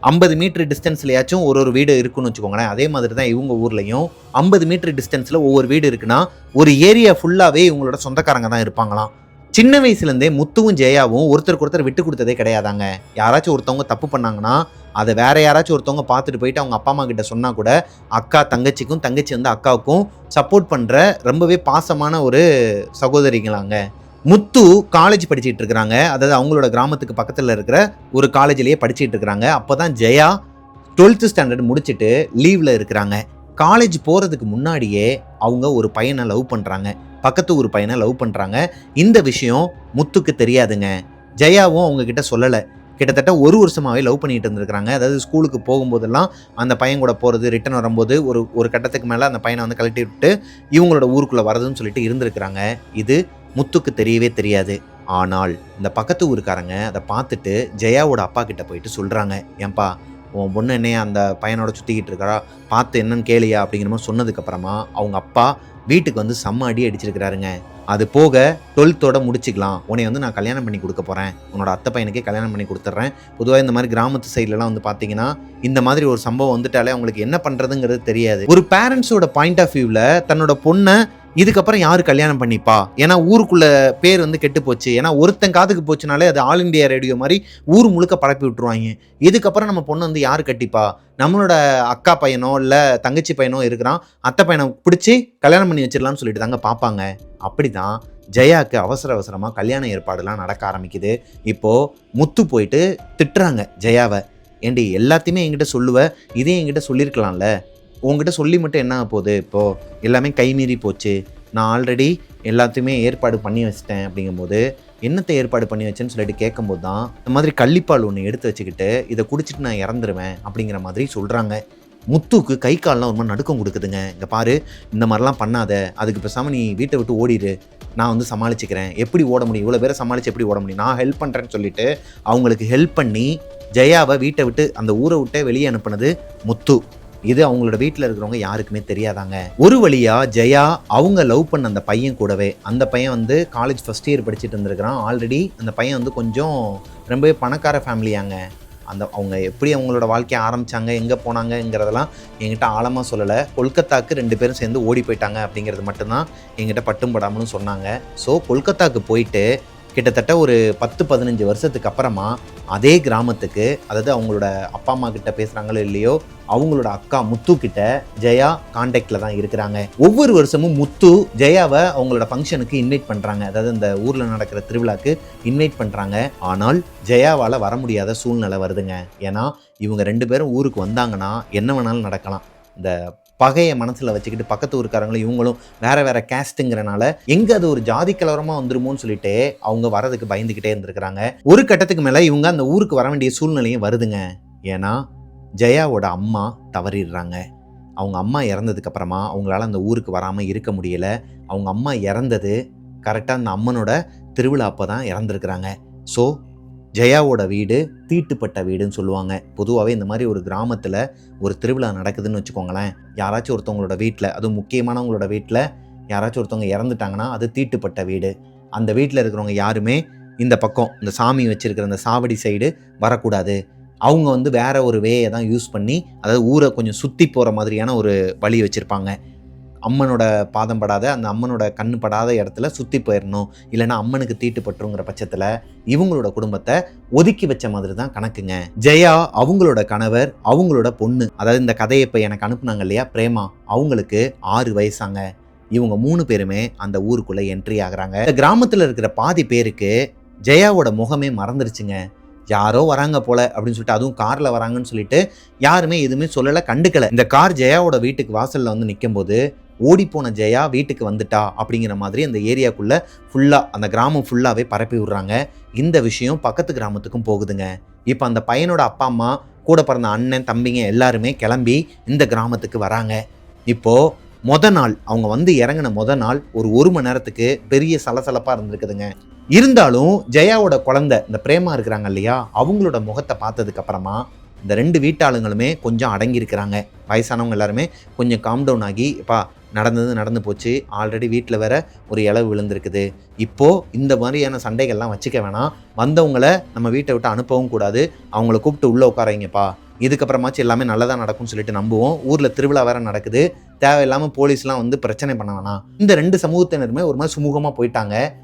50 மீட்டர் டிஸ்டன்ஸ்லையாச்சும் ஒரு வீடு இருக்குன்னு வச்சுக்கோங்களேன். அதே மாதிரி தான் இவங்க ஊர்லேயும் 50 மீட்டர் டிஸ்டன்ஸில் ஒவ்வொரு வீடு இருக்குன்னா ஒரு ஏரியா ஃபுல்லாகவே இவங்களோட சொந்தக்காரங்க தான் இருப்பாங்களாம். சின்ன வயசுலேருந்தே முத்துவும் ஜெயாவும் ஒருத்தருக்கு ஒருத்தர் விட்டு கொடுத்ததே கிடையாதாங்க. யாராச்சும் ஒருத்தவங்க தப்பு பண்ணாங்கன்னா அதை வேற யாராச்சும் ஒருத்தவங்க பார்த்துட்டு போயிட்டு அவங்க அப்பா அம்மா கிட்ட சொன்னால் கூட அக்கா தங்கச்சிக்கும், தங்கச்சி வந்து அக்காவுக்கும் சப்போர்ட் பண்ணுற ரொம்பவே பாசமான ஒரு சகோதரிங்களாங்க. முத்து காலேஜ் படிச்சுட்டு இருக்கிறாங்க. அதாவது அவங்களோட கிராமத்துக்கு பக்கத்தில் இருக்கிற ஒரு காலேஜ்லேயே படிச்சுட்டு இருக்கிறாங்க. அப்போ தான் ஜெயா 12th ஸ்டாண்டர்ட் முடிச்சுட்டு லீவில் இருக்கிறாங்க. காலேஜ் போகிறதுக்கு முன்னாடியே அவங்க ஒரு பையனை லவ் பண்ணுறாங்க. பக்கத்து ஊர் பையனை லவ் பண்ணுறாங்க. இந்த விஷயம் முத்துக்கு தெரியாதுங்க. ஜெயாவும் அவங்க கிட்ட சொல்லலை. கிட்டத்தட்ட ஒரு வருஷமாகவே லவ் பண்ணிட்டு இருந்திருக்கிறாங்க. அதாவது ஸ்கூலுக்கு போகும்போதெல்லாம் அந்த பையன் கூட போகிறது, ரிட்டன் வரும்போது ஒரு கட்டத்துக்கு மேலே அந்த பையனை வந்து கழட்டி விட்டு இவங்களோட ஊருக்குள்ளே வரதுன்னு சொல்லிட்டு இருந்திருக்கிறாங்க. இது முத்துக்கு தெரியவே தெரியாது. ஆனால் இந்த பக்கத்து ஊருக்காரங்க அதை பார்த்துட்டு ஜெயாவோட அப்பா கிட்ட போயிட்டு சொல்கிறாங்க, ஏன்பா உன் பொண்ணு என்னையா அந்த பையனோட சுற்றிக்கிட்டு இருக்கிறா, பார்த்து என்னன்னு கேளியா அப்படிங்கிற மாதிரி சொன்னதுக்கப்புறமா அவங்க அப்பா வீட்டுக்கு வந்து செம்ம அடி அடிச்சிருக்கிறாருங்க. அது போக 12th முடிச்சுக்கலாம், உன்னை வந்து நான் கல்யாணம் பண்ணி கொடுக்க போகிறேன், உன்னோட அத்தை பையனுக்கே கல்யாணம் பண்ணி கொடுத்துட்றேன். பொதுவாக இந்த மாதிரி கிராமத்து சைட்லலாம் வந்து பார்த்தீங்கன்னா இந்த மாதிரி ஒரு சம்பவம் வந்துட்டாலே அவங்களுக்கு என்ன பண்ணுறதுங்கிறது தெரியாது. ஒரு பேரண்ட்ஸோட பாயிண்ட் ஆஃப் வியூவில் தன்னோட பொண்ணை இதுக்கப்புறம் யார் கல்யாணம் பண்ணிப்பா? ஏன்னா ஊருக்குள்ள பேர் வந்து கெட்டு போச்சு. ஏன்னா ஒருத்தன் காதுக்கு போச்சுனாலே அது ஆல் இண்டியா ரேடியோ மாதிரி ஊர் முழுக்க பரப்பி விட்டுருவாங்க. இதுக்கப்புறம் நம்ம பொண்ணு வந்து யார் கட்டிப்பா? நம்மளோட அக்கா பையனோ இல்லை தங்கச்சி பையனோ இருக்கிறான், அத்தை பையனை பிடிச்சி கல்யாணம் பண்ணி வச்சிடலாம்னு சொல்லிட்டு தாங்க பார்ப்பாங்க. அப்படிதான் ஜெயாவுக்கு அவசர அவசரமாக கல்யாண ஏற்பாடுலாம் நடக்க ஆரம்பிக்குது. இப்போது முத்து போயிட்டு திட்டுறாங்க ஜெயாவை, ஏண்டி எல்லாத்தையுமே என்கிட்ட சொல்லுவ, இதே என்கிட்ட சொல்லியிருக்கலாம்ல, உங்ககிட்ட சொல்லி மட்டும் என்ன ஆக போகுது, இப்போது எல்லாமே கைமீறி போச்சு, நான் ஆல்ரெடி எல்லாத்தையுமே ஏற்பாடு பண்ணி வச்சிட்டேன். அப்படிங்கும்போது என்னத்தை ஏற்பாடு பண்ணி வச்சேன்னு சொல்லிட்டு கேட்கும்போது தான் இந்த மாதிரி கள்ளிப்பால் ஒன்று எடுத்து வச்சுக்கிட்டு இதை குடிச்சிட்டு நான் இறந்துருவேன் அப்படிங்கிற மாதிரி சொல்கிறாங்க. முத்துக்கு கை கால்லாம் ஒரு மாதிரி நடுக்கம் கொடுக்குதுங்க. இங்கே பாரு, இந்த மாதிரிலாம் பண்ணாத, அதுக்கு பேசாமல் நீ வீட்டை விட்டு ஓடிடு, நான் வந்து சமாளிச்சுக்கிறேன். எப்படி ஓட முடியும், இவ்வளோ பேரை சமாளித்து எப்படி ஓட முடியும், நான் ஹெல்ப் பண்ணுறேன்னு சொல்லிட்டு அவங்களுக்கு ஹெல்ப் பண்ணி ஜெயாவை வீட்டை விட்டு அந்த ஊரை விட்டே வெளியே அனுப்புனது முத்து. இது அவங்களோட வீட்டில் இருக்கிறவங்க யாருக்குமே தெரியாதாங்க. ஒரு வழியா ஜெயா அவங்க லவ் பண்ண அந்த பையன் கூடவே, அந்த பையன் வந்து காலேஜ் ஃபர்ஸ்ட் இயர் படிச்சுட்டு இருந்திருக்கிறான். ஆல்ரெடி அந்த பையன் வந்து கொஞ்சம் ரொம்பவே பணக்கார ஃபேமிலியாங்க. அவங்க எப்படி அவங்களோட வாழ்க்கையை ஆரம்பித்தாங்க, எங்கே போனாங்கங்கிறதெல்லாம் என்கிட்ட ஆழமாக சொல்லலை. கொல்கத்தாவுக்கு 2 பேரும் சேர்ந்து ஓடி போயிட்டாங்க அப்படிங்கிறது மட்டும்தான் என்கிட்ட பட்டும் படாமலும் சொன்னாங்க. ஸோ கொல்கத்தாவுக்கு போயிட்டு கிட்டத்தட்ட ஒரு 10-15 வருஷத்துக்கு அப்புறமா அதே கிராமத்துக்கு, அதாவது அவங்களோட அப்பா அம்மா கிட்ட பேசுகிறாங்களோ இல்லையோ, அவங்களோட அக்கா முத்து கிட்ட ஜெயா கான்டாக்டில் தான் இருக்கிறாங்க. ஒவ்வொரு வருஷமும் முத்து ஜெயாவை அவங்களோட ஃபங்க்ஷனுக்கு இன்வைட் பண்ணுறாங்க. அதாவது இந்த ஊரில் நடக்கிற திருவிழாக்கு இன்வைட் பண்ணுறாங்க. ஆனால் ஜெயாவால் வர முடியாத சூழ்நிலை வருதுங்க. ஏன்னா இவங்க 2 பேரும் ஊருக்கு வந்தாங்கன்னா என்ன வேணாலும் நடக்கலாம். இந்த பகையை மனசில் வச்சுக்கிட்டு பக்கத்து ஊருக்காரங்களும் இவங்களும் வேற வேற கேஸ்ட்டுங்கிறனால எங்கே அது ஒரு ஜாதி கலவரமாக வந்துருமோன்னு சொல்லிட்டு அவங்க வரதுக்கு பயந்துக்கிட்டே இருந்திருக்கிறாங்க. ஒரு கட்டத்துக்கு மேலே இவங்க அந்த ஊருக்கு வர வேண்டிய சூழ்நிலையும் வருதுங்க. ஏன்னா ஜெயாவோட அம்மா தவறிடுறாங்க. அவங்க அம்மா இறந்ததுக்கப்புறமா அவங்களால அந்த ஊருக்கு வராமல் இருக்க முடியல. அவங்க அம்மா இறந்தது கரெக்டாக அந்த அம்மனோட திருவிழா அப்போ தான் இறந்துருக்குறாங்க. ஸோ ஜெயாவோட வீடு தீட்டுப்பட்ட வீடுன்னு சொல்லுவாங்க. பொதுவாகவே இந்த மாதிரி ஒரு கிராமத்தில் ஒரு திருவிழா நடக்குதுன்னு வச்சுக்கோங்களேன், யாராச்சும் ஒருத்தவங்களோட வீட்டில், அதுவும் முக்கியமானவங்களோட வீட்டில் யாராச்சும் ஒருத்தவங்க இறந்துட்டாங்கன்னா அது தீட்டுப்பட்ட வீடு. அந்த வீட்டில் இருக்கிறவங்க யாருமே இந்த பக்கம் இந்த சாமி வச்சுருக்கிற அந்த சாவடி சைடு வரக்கூடாது. அவங்க வந்து வேற ஒரு வேயை தான் யூஸ் பண்ணி, அதாவது ஊரை கொஞ்சம் சுற்றி போகிற மாதிரியான ஒரு வழி வச்சுருப்பாங்க. அம்மனோட பாதம் படாத, அந்த அம்மனோட கண்ணு படாத இடத்துல சுற்றி போயிடணும், இல்லைன்னா அம்மனுக்கு தீட்டுப்பட்டுங்கிற பட்சத்தில் இவங்களோட குடும்பத்தை ஒதுக்கி வச்ச மாதிரி தான் கணக்குங்க. ஜெயா அவங்களோட கணவர், அவங்களோட பொண்ணு, அதாவது இந்த கதையை இப்போ எனக்கு அனுப்புனாங்க இல்லையா பிரேமா, அவங்களுக்கு 6 வயசாங்க. இவங்க 3 பேருமே அந்த ஊருக்குள்ளே என்ட்ரி ஆகுறாங்க. இந்த கிராமத்தில் இருக்கிற பாதி பேருக்கு ஜெயாவோட முகமே மறந்துருச்சுங்க. யாரோ வராங்க போல அப்படின்னு சொல்லிட்டு, அதுவும் கார்ல வராங்கன்னு சொல்லிட்டு யாருமே எதுவுமே சொல்லல, கண்டுக்கல. இந்த கார் ஜெயாவோட வீட்டுக்கு வாசல்ல வந்து நிக்கும்போது, ஓடிப்போன ஜெயா வீட்டுக்கு வந்துட்டா அப்படிங்கிற மாதிரி அந்த ஏரியாக்குள்ள ஃபுல்லா, அந்த கிராமம் ஃபுல்லாவே பரப்பி விடுறாங்க. இந்த விஷயம் பக்கத்து கிராமத்துக்கும் போகுதுங்க. இப்போ அந்த பையனோட அப்பா அம்மா, கூட பிறந்த அண்ணன் தம்பிங்க எல்லாருமே கிளம்பி இந்த கிராமத்துக்கு வராங்க. இப்போ நாள் அவங்க வந்து இறங்கின நாள் ஒரு மணி நேரத்துக்கு பெரிய சலசலப்பா இருந்திருக்குதுங்க. இருந்தாலும் ஜெயாவோட குழந்தை இந்த பிரேமா இருக்கிறாங்க இல்லையா, அவங்களோட முகத்தை பார்த்ததுக்கு அப்புறமா இந்த 2 வீட்டாளுங்களுமே கொஞ்சம் அடங்கி இருக்கிறாங்க. வயசானவங்க எல்லாருமே கொஞ்சம் காம் டவுன் ஆகி, "எப்பா நடந்தது நடந்து போச்சு, ஆல்ரெடி வீட்டில் வேற ஒரு இளவு விழுந்திருக்குது, இப்போது இந்த மாதிரியான சண்டைகள்லாம் வச்சுக்க வேணாம், வந்தவங்கள நம்ம வீட்டை விட்டு அனுப்பவும் கூடாது, அவங்கள கூப்பிட்டு உள்ளே உட்காரைங்கப்பா, இதுக்கப்புறமாச்சும் எல்லாமே நல்லதாக நடக்கும்னு சொல்லிட்டு நம்புவோம், ஊரில் திருவிழா வேறு நடக்குது, தேவையில்லாமல் போலீஸ்லாம் வந்து பிரச்சனை பண்ண வேணாம்." இந்த 2 சமூகத்தினருமே ஒரு மாதிரி சுமூகமாக போயிட்டாங்க.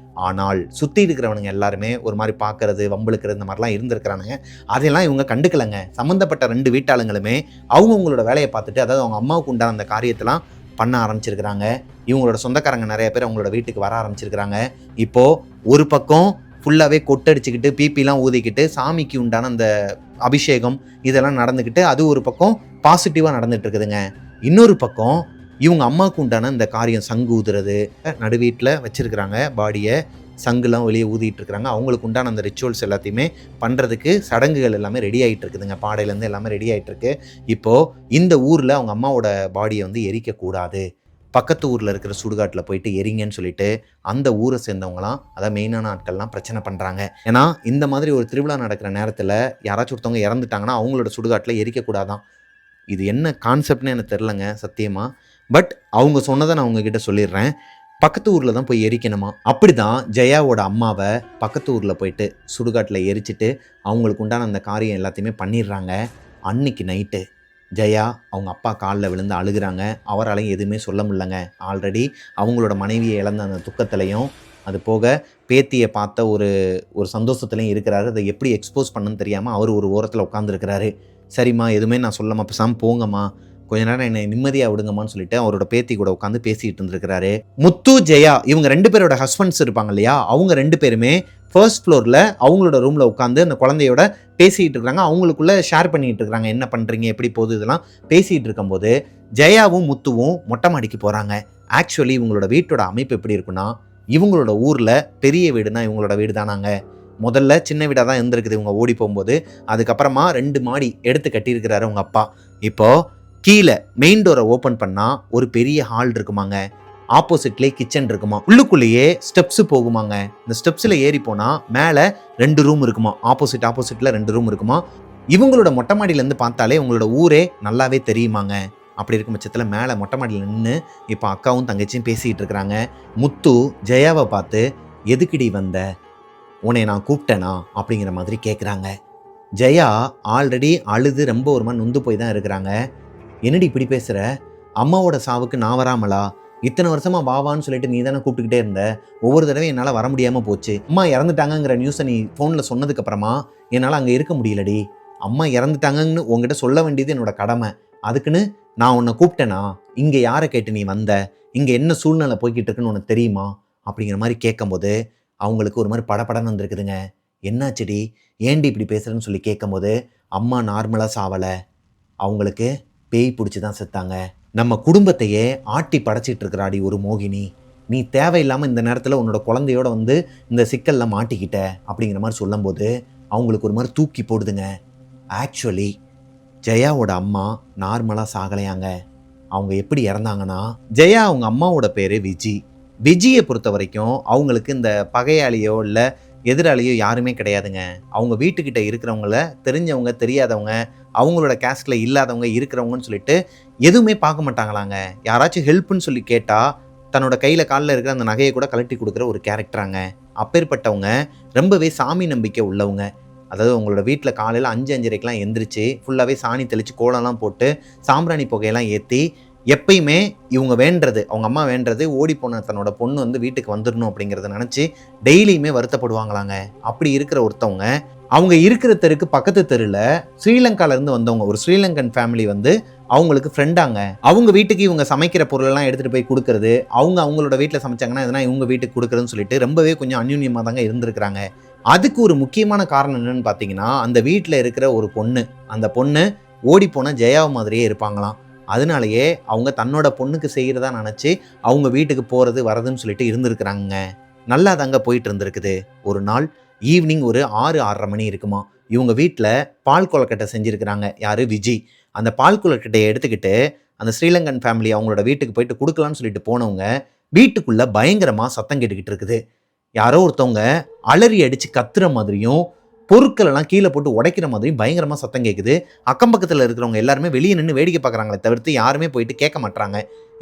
ஆனால் சுற்றி இருக்கிறவனுங்க எல்லாருமே ஒரு மாதிரி பார்க்கறது, வம்பிழுக்கிறது, இந்த மாதிரிலாம் இருந்திருக்கிறானுங்க. அதையெல்லாம் இவங்க கண்டுக்கலைங்க. சம்மந்தப்பட்ட 2 வீட்டாளுங்களுமே அவங்கவுங்களோட வேலையை பார்த்துட்டு, அதாவது அவங்க அம்மாவுக்கு உண்டான அந்த காரியத்தெல்லாம் பண்ண ஆரம்பிச்சிருக்கிறாங்க. இவங்களோட சொந்தக்காரங்க நிறைய பேர் அவங்களோட வீட்டுக்கு வர ஆரம்பிச்சிருக்கிறாங்க. இப்போது ஒரு பக்கம் ஃபுல்லாகவே கொட்டடிச்சுக்கிட்டு, பிபிலாம் ஊதிக்கிட்டு, சாமிக்கு உண்டான அந்த அபிஷேகம் இதெல்லாம் நடந்துக்கிட்டு, அது ஒரு பக்கம் பாசிட்டிவாக நடந்துட்டு இருக்குதுங்க. இன்னொரு பக்கம் இவங்க அம்மாவுக்கு உண்டான இந்த காரியம், சங்கு ஊதுறது, நடு வீட்டில் வச்சுருக்கிறாங்க பாடியை, சங்குலாம் வெளியே ஊதிட்டு இருக்கிறாங்க. அவங்களுக்கு உண்டான அந்த ரிச்சுவல்ஸ் எல்லாத்தையுமே பண்ணுறதுக்கு சடங்குகள் எல்லாமே ரெடி ஆகிட்டு இருக்குதுங்க. பாடையிலேருந்து எல்லாமே ரெடி ஆகிட்டு இருக்கு. இப்போது இந்த ஊரில் அவங்க அம்மாவோட பாடியை வந்து எரிக்கக்கூடாது, பக்கத்து ஊரில் இருக்கிற சுடுகாட்டில் போயிட்டு எரிங்கன்னு சொல்லிட்டு அந்த ஊரை சேர்ந்தவங்களாம், அதாவது மெயினான ஆட்கள்லாம் பிரச்சனை பண்ணுறாங்க. ஏன்னா இந்த மாதிரி ஒரு திருவிழா நடக்கிற நேரத்தில் யாராச்சும் ஒருத்தவங்க இறந்துட்டாங்கன்னா அவங்களோட சுடுகாட்டில் எரிக்கக்கூடாதான். இது என்ன கான்செப்ட்னு எனக்கு தெரிலங்க சத்தியமாக. பட் அவங்க சொன்னதை நான் உங்ககிட்ட சொல்லிடுறேன். பக்கத்து ஊரில் தான் போய் எரிக்கணுமா. அப்படி தான் ஜெயாவோட அம்மாவை பக்கத்து ஊரில் போயிட்டு சுடுகாட்டில் எரிச்சிட்டு அவங்களுக்கு உண்டான அந்த காரியம் எல்லாத்தையுமே பண்ணிடுறாங்க. அன்னைக்கு நைட்டு ஜெயா அவங்க அப்பா காலில் விழுந்து அழுகிறாங்க. அவராலையும் எதுவுமே சொல்ல முடியலங்க. ஆல்ரெடி அவங்களோட மனைவியை இழந்த அந்த துக்கத்திலையும், அது போக பேத்தியை பார்த்த ஒரு சந்தோஷத்துலையும் இருக்கிறாரு. அதை எப்படி எக்ஸ்போஸ் பண்ணுன்னு தெரியாமல் அவர் ஒரு ஓரத்தில் உட்காந்துருக்கிறாரு. சரிம்மா, எதுவுமே நான் சொல்லாமல் பேசாமல் போங்கம்மா, கொஞ்ச நேரம் என்னை நிம்மதியாக விடுங்கம்மான்னு சொல்லிட்டு அவரோட பேத்தி கூட உட்காந்து பேசிகிட்டு இருந்திருக்கிறாரு. முத்து, ஜெயா இவங்க 2 பேரோட ஹஸ்பண்ட்ஸ் இருப்பாங்க இல்லையா, அவங்க 2 பேருமே ஃபர்ஸ்ட் ஃப்ளோரில் அவங்களோட ரூமில் உட்காந்து அந்த குழந்தையோட பேசிகிட்டு இருக்கிறாங்க. அவங்களுக்குள்ளே ஷேர் பண்ணிகிட்டு இருக்கிறாங்க, என்ன பண்ணுறீங்க, எப்படி போகுது, இதெல்லாம் பேசிகிட்டு இருக்கும்போது ஜெயாவும் முத்துவும் மொட்டை மாடிக்கு போகிறாங்க. ஆக்சுவலி இவங்களோட வீட்டோட அமைப்பு எப்படி இருக்குன்னா, இவங்களோட ஊரில் பெரிய வீடுனா இவங்களோட வீடு தானாங்க. முதல்ல சின்ன வீடாக தான் இருந்திருக்குது இவங்க ஓடி போகும்போது. அதுக்கப்புறமா 2 மாடி எடுத்து கட்டியிருக்கிறாரு அவங்க அப்பா. இப்போது கீழே மெயின் டோரை ஓப்பன் பண்ணால் ஒரு பெரிய ஹால் இருக்குமாங்க. ஆப்போசிட்லேயே கிச்சன் இருக்குமா. உள்ளுக்குள்ளேயே ஸ்டெப்ஸு போகுமாங்க. இந்த ஸ்டெப்ஸில் ஏறி போனால் மேலே 2 ரூம் இருக்குமா. ஆப்போசிட்டில் 2 ரூம் இருக்குமா. இவங்களோட மொட்டை மாடியிலேருந்து பார்த்தாலே உங்களோட ஊரே நல்லாவே தெரியுமாங்க. அப்படி இருக்கும் பட்சத்தில் மேலே மொட்டை மாடியில் நின்று இப்போ அக்காவும் தங்கச்சியும் பேசிகிட்டு இருக்கிறாங்க. முத்து ஜெயாவை பார்த்து, எதுக்குடி வந்த, உன்னை நான் கூப்பிட்டேனா அப்படிங்கிற மாதிரி கேட்குறாங்க. ஜெயா ஆல்ரெடி அழுது ரொம்ப ஒரு மாதிரி நொந்து போய் தான் இருக்கிறாங்க. என்னடி இப்படி பேசுகிற, அம்மாவோட சாவுக்கு நான் வராமலா, இத்தனை வருஷமாக வாவான்னு சொல்லிட்டு நீ தானே கூப்பிட்டுக்கிட்டே இருந்த, ஒவ்வொரு தடவையும் என்னால் வர முடியாமல் போச்சு, அம்மா இறந்துட்டாங்கங்கிற நியூஸை நீ ஃபோனில் சொன்னதுக்கப்புறமா என்னால் அங்கே இருக்க முடியலடி, அம்மா இறந்துட்டாங்கன்னு உங்ககிட்ட சொல்ல வேண்டியது என்னோட கடமை, அதுக்குன்னு நான் உன்னை கூப்பிட்டேனா, இங்கே யாரை கேட்டு நீ வந்த, இங்கே என்ன சூழ்நிலை போய்கிட்டு இருக்குன்னு உனக்கு தெரியுமா அப்படிங்கிற மாதிரி கேட்கும்போது அவங்களுக்கு ஒரு மாதிரி படபடன்னு வந்துருக்குதுங்க. என்னாச்சுடி, ஏண்டி இப்படி பேசுகிறேன்னு சொல்லி கேட்கும்போது, அம்மா நார்மலாக சாவலை, அவங்களுக்கு பேய் பிடிச்சி தான் செத்தாங்க, நம்ம குடும்பத்தையே ஆட்டி படைச்சிட்டு இருக்கிறாடி ஒரு மோகினி, நீ தேவையில்லாமல் இந்த நேரத்தில் உன்னோட குழந்தையோட வந்து இந்த சிக்கலில் மாட்டிக்கிட்ட அப்படிங்கிற மாதிரி சொல்லும்போது அவங்களுக்கு ஒரு மாதிரி தூக்கி போடுதுங்க. ஆக்சுவலி ஜெயாவோட அம்மா நார்மலாக சாகலையாங்க. அவங்க எப்படி இறந்தாங்கன்னா, ஜெயா அவங்க அம்மாவோட பேர் விஜி. விஜியை பொறுத்த வரைக்கும் அவங்களுக்கு இந்த பகையாளியோ இல்லை எதிராளியோ யாருமே கிடையாதுங்க. அவங்க வீட்டுக்கிட்ட இருக்கிறவங்கள தெரிஞ்சவங்க தெரியாதவங்க, அவங்களோட கேஸ்டில் இல்லாதவங்க இருக்கிறவங்கன்னு சொல்லிட்டு எதுவுமே பார்க்க மாட்டாங்களாங்க. யாராச்சும் ஹெல்ப்புன்னு சொல்லி கேட்டால் தன்னோட கையில் காலில் இருக்கிற அந்த நகையை கூட கழட்டி கொடுக்குற ஒரு கேரக்டராங்க. அப்பேற்பட்டவங்க ரொம்பவே சாமி நம்பிக்கை உள்ளவங்க. அதாவது உங்களோட வீட்டில் காலையில் 5-5:30க்கெலாம் எந்திரிச்சு ஃபுல்லாகவே சாணி தெளித்து கோலம்லாம் போட்டு சாம்பிராணி புகையெல்லாம் ஏற்றி எப்பயுமே இவங்க வேண்டுறது, அவங்க அம்மா வேண்டுறது, ஓடி போன தன்னோட பொண்ணு வந்து வீட்டுக்கு வந்துடணும் அப்படிங்கிறத நினச்சி டெய்லியுமே வருத்தப்படுவாங்களாங்க. அப்படி இருக்கிற ஒருத்தவங்க அவங்க இருக்கிற தெருக்கு பக்கத்து தெருவில் ஸ்ரீலங்காவிலேருந்து வந்தவங்க ஒரு ஸ்ரீலங்கன் ஃபேமிலி வந்து அவங்களுக்கு ஃப்ரெண்டாங்க. அவங்க வீட்டுக்கு இவங்க சமைக்கிற பொருளெல்லாம் எடுத்துகிட்டு போய் கொடுக்கறது, அவங்களோட வீட்டில் சமைச்சாங்கன்னா எதனா இவங்க வீட்டுக்கு கொடுக்குறதுன்னு சொல்லிட்டு ரொம்பவே கொஞ்சம் அந்யூன்யமாக தாங்க இருந்திருக்கிறாங்க. அதுக்கு ஒரு முக்கியமான காரணம் என்னன்னு பார்த்தீங்கன்னா, அந்த வீட்ல இருக்கிற ஒரு பொண்ணு. அந்த பொண்ணு ஓடிப்போன ஜெயா மாதிரியே இருப்பாங்களாம். அதனாலேயே அவங்க தன்னோட பொண்ணுக்கு செய்றதா நெனச்சு, அவங்க வீட்டுக்கு போறது, வரதுன்னு சொல்லிட்டு இருந்திருக்கிறாங்கங்க. நல்லா தாங்க போயிட்டு இருந்திருக்குது. ஒரு நாள் ஈவினிங் ஒரு 6, 6:30 மணி இருக்குமாம். இவங்க வீட்ல பால் கொழுக்கட்டை செஞ்சிருக்கிறாங்க. யாரு? விஜி. அந்த பால் கொழுக்கட்டைய எடுத்துக்கிட்டு, அந்த ஸ்ரீலங்கன் ஃபேமிலி அவங்களோட வீட்டுக்கு போயிட்டு குடுக்கலான்னு சொல்லிட்டு போனவங்க, வீட்டுக்குள்ள பயங்கரமா சத்தம் கேட்டுக்கிட்டு இருக்குது. யாரோ ஒருத்தவங்க அலறி அடிச்சு கத்துற மாதிரியும், பொருட்கள் எல்லாம் கீழ போட்டு உடைக்கிற மாதிரியும் பயங்கரமா சத்தம் கேட்குது. அக்கம் பக்கத்துல இருக்கிறவங்க எல்லாருமே வெளிய நின்னு வேடிக்கை பார்க்குறாங்களே தவிர்த்து யாருமே போயிட்டு கேட்க மாட்றாங்க.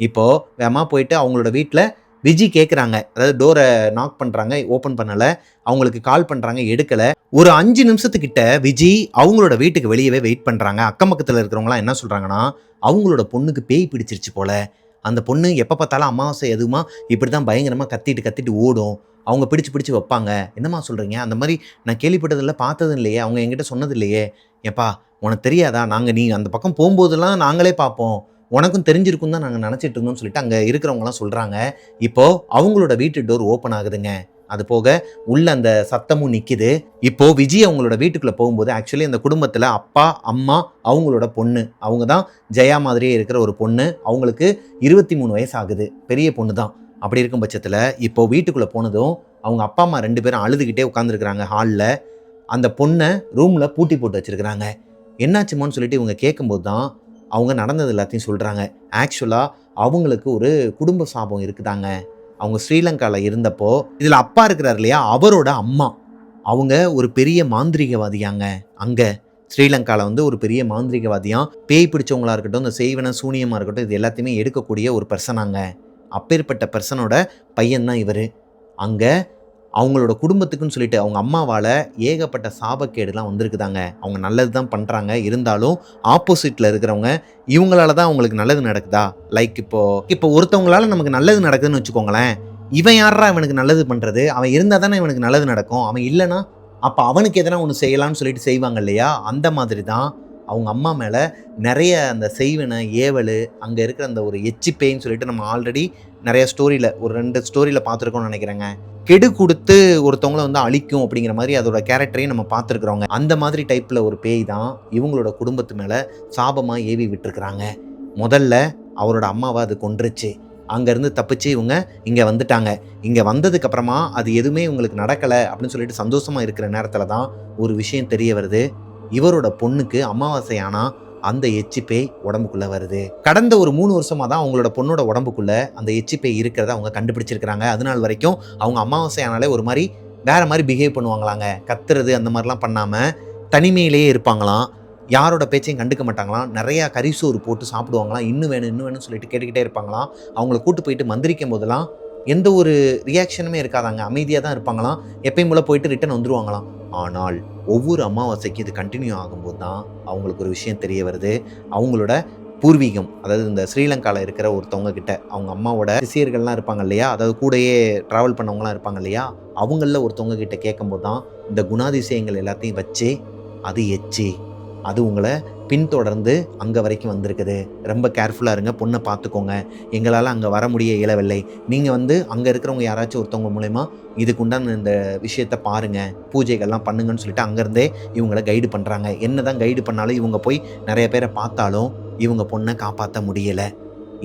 இப்போ வேகமா போயிட்டு அவங்களோட வீட்ல விஜி கேட்குறாங்க. அதாவது டோர நாக் பண்றாங்க. ஓப்பன் பண்ணல. அவங்களுக்கு கால் பண்றாங்க. எடுக்கல. ஒரு 5 நிமிஷத்துக்கிட்ட விஜி அவங்களோட வீட்டுக்கு வெளியவே வெயிட் பண்றாங்க. அக்கம் பக்கத்துல இருக்கிறவங்கலாம் என்ன சொல்றாங்கன்னா, அவங்களோட பொண்ணுக்கு பேய் பிடிச்சிருச்சு போல. அந்த பொண்ணு எப்ப பார்த்தாலும் அமாவாசை எதுவுமா இப்படிதான் பயங்கரமா கத்திட்டு கத்திட்டு ஓடும். அவங்க பிடிச்சு பிடிச்சு வைப்பாங்க. என்னம்மா சொல்றீங்க? அந்த மாரி நான் கேள்விப்பட்டதில்ல, பார்த்ததும் இல்லையே. அவங்க என்கிட்ட சொன்னது இல்லையே. ஏப்பா உனக்கு தெரியாதா? நீ அந்த பக்கம் போம்போதெல்லாம் நாங்களே பார்ப்போம். உனக்கும் தெரிஞ்சிருக்கும் தான் நாங்க நெனச்சிட்டு இருந்தோம்னு சொல்லிட்டு அங்க இருக்கிறவங்கலாம் சொல்றாங்க. இப்போ அவங்களோட வீட்டு டோர் ஓப்பன் ஆகுதுங்க. அது போக உள்ள அந்த சத்தமும் நிக்குது. இப்போ விஜய் அவங்களோட வீட்டுக்குள்ள போகும்போது ஆக்சுவலி அந்த குடும்பத்துல அப்பா, அம்மா, அவங்களோட பொண்ணு. அவங்க தான் ஜெயா மாதிரியே இருக்கிற ஒரு பொண்ணு. அவங்களுக்கு 23 வயசு ஆகுது. பெரிய பொண்ணு தான். அப்படி இருக்கும் பட்சத்துல இப்போ வீட்டுக்குள்ள போனதும் அவங்க அப்பா, அம்மா 2 பேரும் அழுதுகிட்டே உட்கார்ந்திருக்கிறாங்க ஹால்ல. அந்த பொண்ண ரூம்ல பூட்டி போட்டு வச்சிருக்கிறாங்க. என்னாச்சும்மான்னு சொல்லிட்டு இவங்க கேட்கும்போது தான் அவங்க நடந்தது எல்லாத்தையும் சொல்றாங்க. ஆக்சுவலா அவங்களுக்கு ஒரு குடும்ப சாபம் இருக்குதாங்க. அவங்க ஸ்ரீலங்கால இருந்தப்போ, இதுல அப்பா இருக்கிறார் இல்லையா? அவரோட அம்மா. அவங்க ஒரு பெரிய மாந்திரீகவாதியாங்க. அங்க ஸ்ரீலங்கால வந்து ஒரு பெரிய மாந்திரீகவாதியாம். பேய் பிடிச்சவங்களா இருக்கட்டும், இந்த செய்வன, சூனியமா இருக்கட்டும், இது எல்லாத்தையுமே எடுக்கக்கூடிய ஒரு பெர்சனாங்க. அப்பேற்பட்ட பெர்சனோட பையன் தான் இவரு. அங்க அவங்களோட குடும்பத்துக்குன்னு சொல்லிட்டு அவங்க அம்மாவால ஏகப்பட்ட சாபக்கேடுலாம் வந்திருக்குதாங்க. அவங்க நல்லது தான் பண்றாங்க. இருந்தாலும் ஆப்போசிட்ல இருக்கிறவங்க இவங்களால தான் அவங்களுக்கு நல்லது நடக்குதா? லைக் இப்போ ஒருத்தவங்களால நமக்கு நல்லது நடக்குதுன்னு வச்சுக்கோங்களேன். இவன் யார்றா இவனுக்கு நல்லது பண்றது? அவன் இருந்தா தானே இவனுக்கு நல்லது நடக்கும். அவன் இல்லன்னா, அப்ப அவனுக்கு எதனா ஒண்ணு செய்யலாம்னு சொல்லிட்டு செய்வாங்க இல்லையா? அந்த மாதிரி தான் அவங்க அம்மா மேல நெறைய அந்த செய்வன, ஏவலு, அங்க இருக்கிற அந்த ஒரு எச்சி பேய்ன்னு சொல்லிட்டு நம்ம ஆல்ரெடி நெறைய ஸ்டோரியில ஒரு 2 ஸ்டோரியில பார்த்துருக்கோம்னு நெனைக்கிறேங்க. கெடு குடுத்து ஒருத்தவங்கள வந்து அழிக்கும் அப்படிங்கிற மாரி அதோட கேரக்டரையும் நம்ம பார்த்துருக்குறோங்க. அந்த மாதிரி டைப்ல ஒரு பேய் தான் இவங்களோட குடும்பத்து மேல சாபமா ஏவி விட்டுருக்குறாங்க. முதல்ல அவரோட அம்மாவ அது கொன்றுச்சு. அங்கருந்து தப்பிச்சு இவங்க இங்க வந்துட்டாங்க. இங்க வந்ததுக்கு அப்புறமா அது எதுவுமே இவங்களுக்கு நடக்கல அப்படின்னு சொல்லிட்டு சந்தோஷமா இருக்கிற நேரத்துல தான் ஒரு விஷயம் தெரிய வருது. இவரோட பொண்ணுக்கு அமாவாசை ஆனா அந்த எச்சி பேய் உடம்புக்குள்ள வருது. கடந்த ஒரு 3 வருஷமா தான் அவங்களோட பொண்ணோட உடம்புக்குள்ள அந்த எச்சி பேய் இருக்கிறத அவங்க கண்டுபிடிச்சிருக்கிறாங்க. அதுநாள் வரைக்கும் அவங்க அமாவாசை ஆனாலே ஒரு மாரி வேற மாரி பிஹேவ் பண்ணுவாங்களாங்க. கத்துறது அந்த மாதிரிலாம் பண்ணாம தனிமையிலேயே இருப்பாங்களாம். யாரோட பேச்சையும் கண்டுக்க மாட்டாங்களாம். நிறையா கறிசோறு போட்டு சாப்பிடுவாங்களாம். இன்னும் வேணும் இன்னும் வேணும்னு சொல்லிட்டு கேட்டுக்கிட்டே இருப்பாங்களாம். அவங்கள கூட்டு போயிட்டு மந்திரிக்கும் போதெல்லாம் எந்த ஒரு ரியாக்ஷனுமே இருக்காதாங்க. அமைதியாக தான் இருப்பாங்களாம். எப்பயும் போல போயிட்டு ரிட்டர்ன் வந்துருவாங்களாம். ஆனால் ஒவ்வொரு அமாவாசைக்கும் இது கண்டினியூ ஆகும்போது தான் அவங்களுக்கு ஒரு விஷயம் தெரிய வருது. அவங்களோட பூர்வீகம், அதாவது இந்த ஸ்ரீலங்காவில் இருக்கிற ஒருத்தவங்க கிட்ட அவங்க அம்மாவோட சிஷியர்கள்லாம் இருப்பாங்க இல்லையா? அதாவது கூடயே ட்ராவல் பண்ணவங்களாம் இருப்பாங்க இல்லையா? அவங்களில் ஒருத்தவங்க கிட்ட கேட்கும்போது தான் இந்த குணாதிசயங்கள் எல்லாத்தையும் வச்சு அது எச்சி அது உங்களை பின்தொடர்ந்து அங்கே வரைக்கும் வந்திருக்குது. ரொம்ப கேர்ஃபுல்லாக இருங்க. பொண்ணை பார்த்துக்கோங்க. எங்களால் அங்கே வர முடிய இயலவில்லை. நீங்கள் வந்து அங்கே இருக்கிறவங்க யாராச்சும் ஒருத்தவங்க மூலயமா இதுக்கு உண்டான இந்த விஷயத்த பாருங்கள், பூஜைகள்லாம் பண்ணுங்கன்னு சொல்லிட்டு அங்கேருந்தே இவங்களை கைடு பண்ணுறாங்க. என்ன தான் கைடு பண்ணாலும் இவங்க போய் நிறைய பேரை பார்த்தாலும் இவங்க பொண்ணை காப்பாற்ற முடியலை.